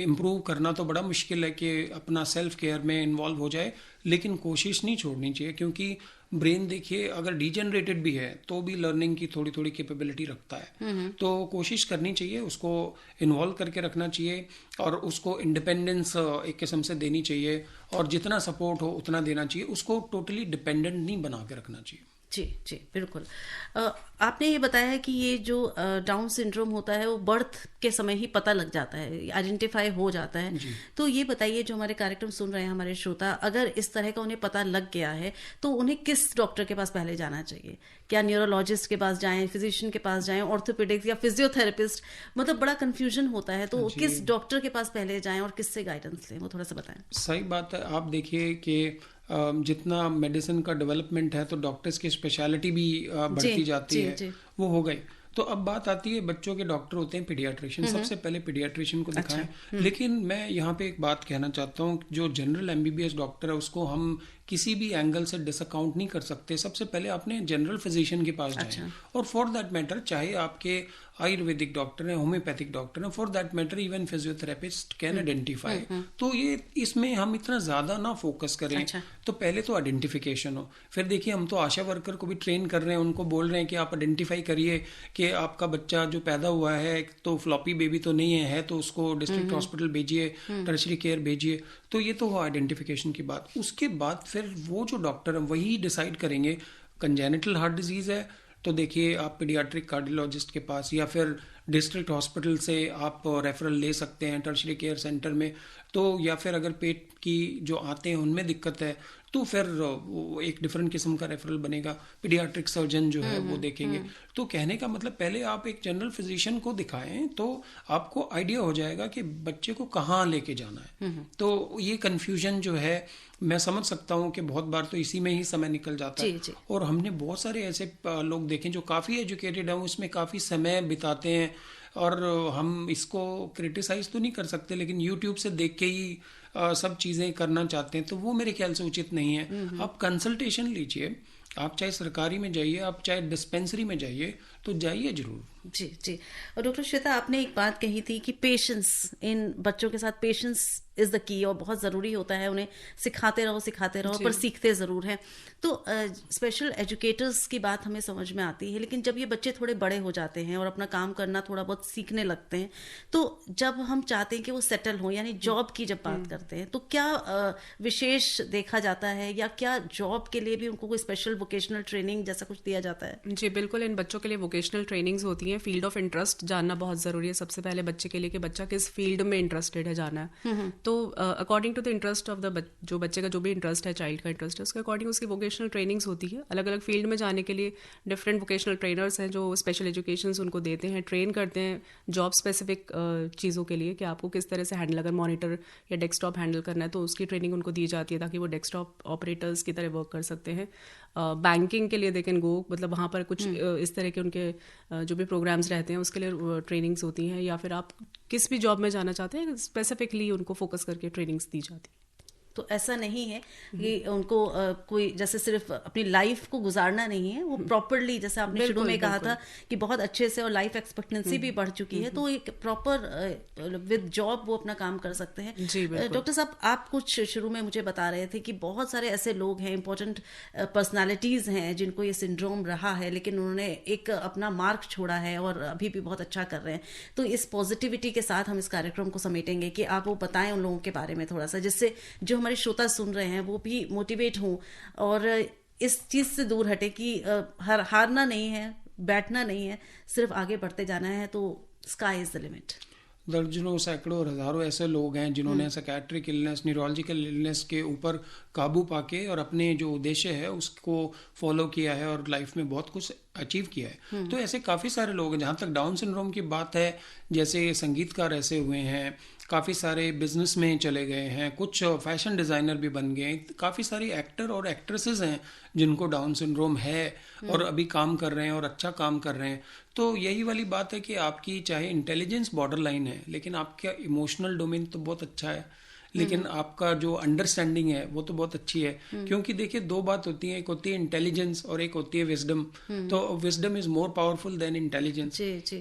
इम्प्रूव करना तो बड़ा मुश्किल है कि अपना सेल्फ केयर में इन्वॉल्व हो जाए, लेकिन कोशिश नहीं छोड़नी चाहिए, क्योंकि ब्रेन देखिए अगर डिजेनरेटेड भी है तो भी लर्निंग की थोड़ी थोड़ी कैपेबिलिटी रखता है। तो कोशिश करनी चाहिए, उसको इन्वॉल्व करके रखना चाहिए और उसको इंडिपेंडेंस एक किस्म से देनी चाहिए और जितना सपोर्ट हो उतना देना चाहिए, उसको टोटली डिपेंडेंट नहीं बना के रखना चाहिए। जी जी बिल्कुल। आपने ये बताया है कि ये जो डाउन सिंड्रोम होता है वो बर्थ के समय ही पता लग जाता है, आइडेंटिफाई हो जाता है। तो ये बताइए, जो हमारे कार्यक्रम सुन रहे हैं हमारे श्रोता, अगर इस तरह का उन्हें पता लग गया है तो उन्हें किस डॉक्टर के पास पहले जाना चाहिए? क्या न्यूरोलॉजिस्ट के पास जाएं, फिजिशियन के पास जाएं, ऑर्थोपेडिक्स या फिजियोथेरेपिस्ट? मतलब बड़ा कंफ्यूजन होता है, तो किस डॉक्टर के पास पहले जाएं और किससे गाइडेंस लें, वो थोड़ा सा बताएं। सही बात है। आप देखिए कि जितना मेडिसिन का डेवलपमेंट है तो डॉक्टर्स की स्पेशलिटी भी बढ़ती जाती है, वो हो गई। तो अब बात आती है, बच्चों के डॉक्टर होते हैं पीडियाट्रिशियन, सबसे पहले पीडियाट्रिशियन को दिखाएं। लेकिन मैं यहाँ पे एक बात कहना चाहता हूँ, जो जनरल एमबीबीएस डॉक्टर है उसको हम किसी भी एंगल से डिसअकाउंट नहीं कर सकते। सबसे पहले आपने जनरल फिजिशियन के पास जाएं, और फॉर दैट मैटर चाहे आपके आयुर्वेदिक डॉक्टर हैं, होम्योपैथिक डॉक्टर हैं, for that matter even physiotherapist can identify. तो ये इसमें हम इतना ज्यादा ना फोकस करें। तो पहले तो आइडेंटिफिकेशन हो, फिर देखिए हम तो आशा वर्कर को भी ट्रेन कर रहे हैं, उनको बोल रहे हैं कि आप आइडेंटिफाई करिए कि आपका बच्चा जो पैदा हुआ है तो फ्लॉपी बेबी तो नहीं है तो उसको डिस्ट्रिक्ट हॉस्पिटल भेजिए, टर्शरी केयर भेजिए। तो ये तो हुआ आइडेंटिफिकेशन की बात। उसके बाद फिर वो जो डॉक्टर है वही डिसाइड करेंगे। कंजेनिटल हार्ट डिजीज है तो देखिए आप पीडियाट्रिक कार्डियोलॉजिस्ट के पास, या फिर डिस्ट्रिक्ट हॉस्पिटल से आप रेफरल ले सकते हैं टर्शरी केयर सेंटर में। तो या फिर अगर पेट की जो आते हैं उनमें दिक्कत है तो फिर एक डिफरेंट किस्म का रेफरल बनेगा, पीडियाट्रिक सर्जन जो है वो देखेंगे। तो कहने का मतलब पहले आप एक जनरल फिजिशियन को दिखाएं तो आपको आइडिया हो जाएगा कि बच्चे को कहाँ लेके जाना है। तो ये कंफ्यूजन जो है मैं समझ सकता हूँ कि बहुत बार तो इसी में ही समय निकल जाता है। और हमने बहुत सारे ऐसे लोग देखे जो काफ़ी एजुकेटेड हैं, उसमें काफ़ी समय बिताते हैं, और हम इसको क्रिटिसाइज तो नहीं कर सकते, लेकिन यूट्यूब से देख के ही सब चीज़ें करना चाहते हैं, तो वो मेरे ख्याल से उचित नहीं है। आप कंसल्टेशन लीजिए, आप चाहे सरकारी में जाइए, आप चाहे डिस्पेंसरी में जाइए, तो जाइए जरूर। जी जी। और डॉक्टर श्वेता, आपने एक बात कही थी कि पेशेंस, इन बच्चों के साथ पेशेंस इज द की, और बहुत ज़रूरी होता है, उन्हें सिखाते रहो पर सीखते ज़रूर हैं। तो स्पेशल एजुकेटर्स की बात हमें समझ में आती है, लेकिन जब ये बच्चे थोड़े बड़े हो जाते हैं और अपना काम करना थोड़ा बहुत सीखने लगते हैं, तो जब हम चाहते हैं कि वो सेटल हो, यानी जॉब की जब बात करते हैं, तो क्या विशेष देखा जाता है, या क्या जॉब के लिए भी उनको कोई स्पेशल वोकेशनल ट्रेनिंग जैसा कुछ दिया जाता है? जी बिल्कुल, इन बच्चों के लिए वोकेशनल ट्रेनिंग्स होती हैं। फील्ड ऑफ इंटरेस्ट जानना बहुत ज़रूरी है सबसे पहले बच्चे के लिए, कि बच्चा किस फील्ड में इंटरेस्टेड है जाना है। तो according to the interest of the जो बच्चे का जो भी इंटरेस्ट है, चाइल्ड का इंटरेस्ट है, उसके अकॉर्डिंग उसकी वोकेशनल ट्रेनिंग्स होती है। अलग अलग फील्ड में जाने के लिए डिफरेंट वोकेशनल ट्रेनर्स हैं जो स्पेशल एजुकेशंस उनको देते हैं, ट्रेन करते हैं जॉब स्पेसिफिक चीज़ों के लिए, कि आपको किस तरह से हैंडल, अगर मॉनिटर या डेस्कटॉप हैंडल करना है तो उसकी ट्रेनिंग उनको दी जाती है ताकि वो डेस्कटॉप ऑपरेटर्स की तरह वर्क कर सकते हैं। बैंकिंग के लिए दे कैन गो, मतलब वहाँ पर कुछ इस तरह के उनके जो भी प्रोग्राम्स रहते हैं उसके लिए ट्रेनिंग्स होती हैं। या फिर आप किस भी जॉब में जाना चाहते हैं, स्पेसिफिकली उनको फोकस करके ट्रेनिंग्स दी जाती है। तो ऐसा नहीं है कि उनको कोई जैसे सिर्फ अपनी लाइफ को गुजारना नहीं है, वो प्रॉपरली, जैसे आपने शुरू में कहा था कि बहुत अच्छे से, और लाइफ एक्सपेक्टेंसी भी बढ़ चुकी है, तो एक प्रॉपर विद जॉब वो अपना काम कर सकते हैं। डॉक्टर साहब, आप कुछ शुरू में मुझे बता रहे थे कि बहुत सारे ऐसे लोग हैं, इंपॉर्टेंट पर्सनालिटीज हैं जिनको ये सिंड्रोम रहा है, लेकिन उन्होंने एक अपना मार्क छोड़ा है और अभी भी बहुत अच्छा कर रहे हैं। तो इस पॉजिटिविटी के साथ हम इस कार्यक्रम को समेटेंगे कि आप वो बताएं उन लोगों के बारे में थोड़ा सा, जिससे जो हमारे श्रोता सुन रहे हैं वो भी मोटिवेट हों और इस चीज से दूर हटे कि हारना नहीं है, बैठना नहीं है, सिर्फ आगे बढ़ते जाना है। तो स्काई इज द लिमिट। दर्जनों, सैकड़ों और हजारों ऐसे लोग हैं जिन्होंने साइकेट्रिक इलनेस, न्यूरोलॉजिकल इलनेस के ऊपर काबू पाके और अपने जो उद्देश्य है उसको फॉलो किया है और लाइफ में बहुत कुछ अचीव किया है। तो ऐसे काफ़ी सारे लोग हैं। जहाँ तक डाउन सिंड्रोम की बात है, जैसे संगीतकार ऐसे हुए हैं, काफ़ी सारे बिजनेस में चले गए हैं, कुछ फैशन डिज़ाइनर भी बन गए, काफ़ी सारी एक्टर और एक्ट्रेसेस हैं जिनको डाउन सिंड्रोम है और अभी काम कर रहे हैं और अच्छा काम कर रहे हैं। तो यही वाली बात है कि आपकी चाहे इंटेलिजेंस बॉर्डर लाइन है, लेकिन आपका इमोशनल डोमेन तो बहुत अच्छा है, लेकिन आपका जो अंडरस्टैंडिंग है वो तो बहुत अच्छी है। क्योंकि देखिए दो बात होती है, एक होती है इंटेलिजेंस और एक होती है विजडम। तो wisdom is more powerful than intelligence.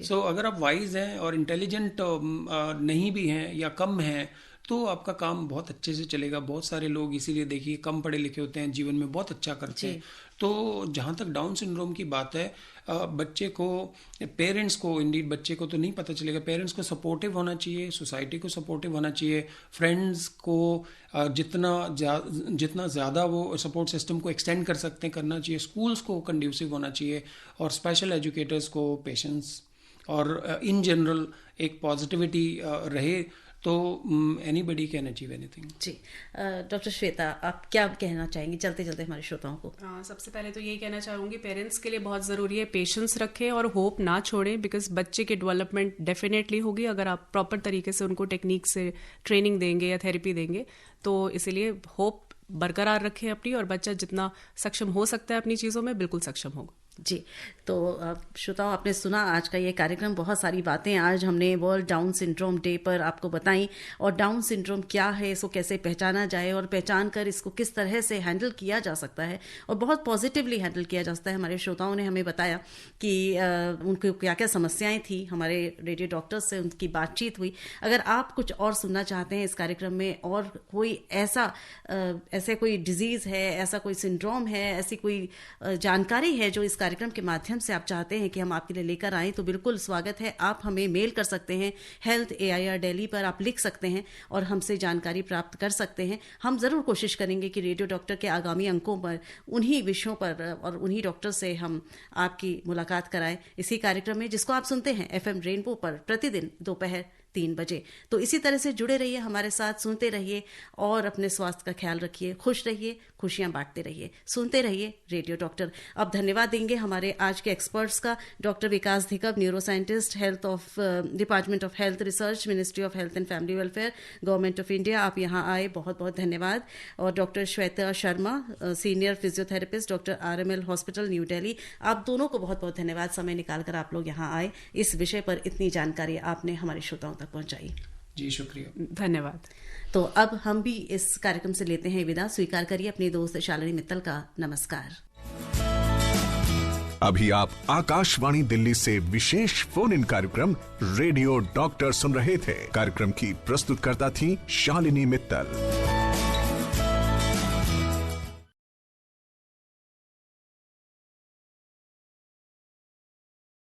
So अगर आप वाइज हैं और इंटेलिजेंट नहीं भी हैं या कम हैं, तो आपका काम बहुत अच्छे से चलेगा। बहुत सारे लोग इसीलिए देखिए कम पढ़े लिखे होते हैं, जीवन में बहुत अच्छा करते हैं। तो जहाँ तक डाउन सिंड्रोम की बात है, बच्चे को, पेरेंट्स को, इंडीड बच्चे को तो नहीं पता चलेगा, पेरेंट्स को सपोर्टिव होना चाहिए, सोसाइटी को सपोर्टिव होना चाहिए, फ्रेंड्स को जितना ज़्यादा वो सपोर्ट सिस्टम को एक्सटेंड कर सकते हैं करना चाहिए, स्कूल्स को कंड्यूसिव होना चाहिए, और स्पेशल एजुकेटर्स को पेशेंस और इन जनरल एक पॉजिटिविटी रहे, तो एनीबडी कैन अचीव एनीथिंग। जी, डॉक्टर श्वेता, आप क्या कहना चाहेंगे चलते चलते हमारे श्रोताओं को? सबसे पहले तो यही कहना चाहूँगी, पेरेंट्स के लिए बहुत ज़रूरी है पेशेंस रखें और होप ना छोड़ें, बिकॉज बच्चे की डेवलपमेंट डेफिनेटली होगी अगर आप प्रॉपर तरीके से उनको टेक्निक से ट्रेनिंग देंगे या थेरेपी देंगे। तो इसीलिए होप बरकरार रखें अपनी, और बच्चा जितना सक्षम हो सकता है अपनी चीज़ों में बिल्कुल सक्षम होगा। जी, तो श्रोताओं, आपने सुना आज का ये कार्यक्रम, बहुत सारी बातें आज हमने वर्ल्ड डाउन सिंड्रोम डे पर आपको बताई, और डाउन सिंड्रोम क्या है, इसको कैसे पहचाना जाए और पहचान कर इसको किस तरह से हैंडल किया जा सकता है, और बहुत पॉजिटिवली हैंडल किया जा सकता है। हमारे श्रोताओं ने हमें बताया कि उनको क्या क्या समस्याएं थी, हमारे रेडियो डॉक्टर्स से उनकी बातचीत हुई। अगर आप कुछ और सुनना चाहते हैं इस कार्यक्रम में, और कोई ऐसे कोई डिजीज़ है, ऐसा कोई सिंड्रोम है, ऐसी कोई जानकारी है जो इस कार्यक्रम के माध्यम से आप चाहते हैं कि हम आपके लिए लेकर आएं, तो बिल्कुल स्वागत है। आप हमें मेल कर सकते हैं health@air.delhi पर, आप लिख सकते हैं और हमसे जानकारी प्राप्त कर सकते हैं। हम ज़रूर कोशिश करेंगे कि रेडियो डॉक्टर के आगामी अंकों पर उन्हीं विषयों पर और उन्हीं डॉक्टर से हम आपकी मुलाकात कराएं इसी कार्यक्रम में, जिसको आप सुनते हैं FM रेनबो पर प्रतिदिन दोपहर 3 बजे। तो इसी तरह से जुड़े रहिए हमारे साथ, सुनते रहिए और अपने स्वास्थ्य का ख्याल रखिए, खुश रहिए, खुशियां बांटते रहिए, सुनते रहिए रेडियो डॉक्टर। अब धन्यवाद देंगे हमारे आज के एक्सपर्ट्स का, doctor Vikas Dhikab, neuroscientist, department of health research, ministry of health and family welfare, government of India. आप यहाँ आए, बहुत बहुत धन्यवाद। और doctor Shweta Sharma, senior physiotherapist, doctor RML hospital New Delhi, आप दोनों को बहुत बहुत धन्यवाद। समय निकालकर आप लोग यहाँ आए, इस विषय पर इतनी जानकारी आपने हमारे श्रोताओं तक पहुंचाई। जी शुक्रिया, धन्यवाद। तो अब हम भी इस कार्यक्रम से लेते हैं विदा। स्वीकार करिए अपनी दोस्त शालिनी मित्तल का नमस्कार। अभी आप आकाशवाणी दिल्ली से विशेष फोन इन कार्यक्रम रेडियो डॉक्टर सुन रहे थे। कार्यक्रम की प्रस्तुतकर्ता थी शालिनी मित्तल।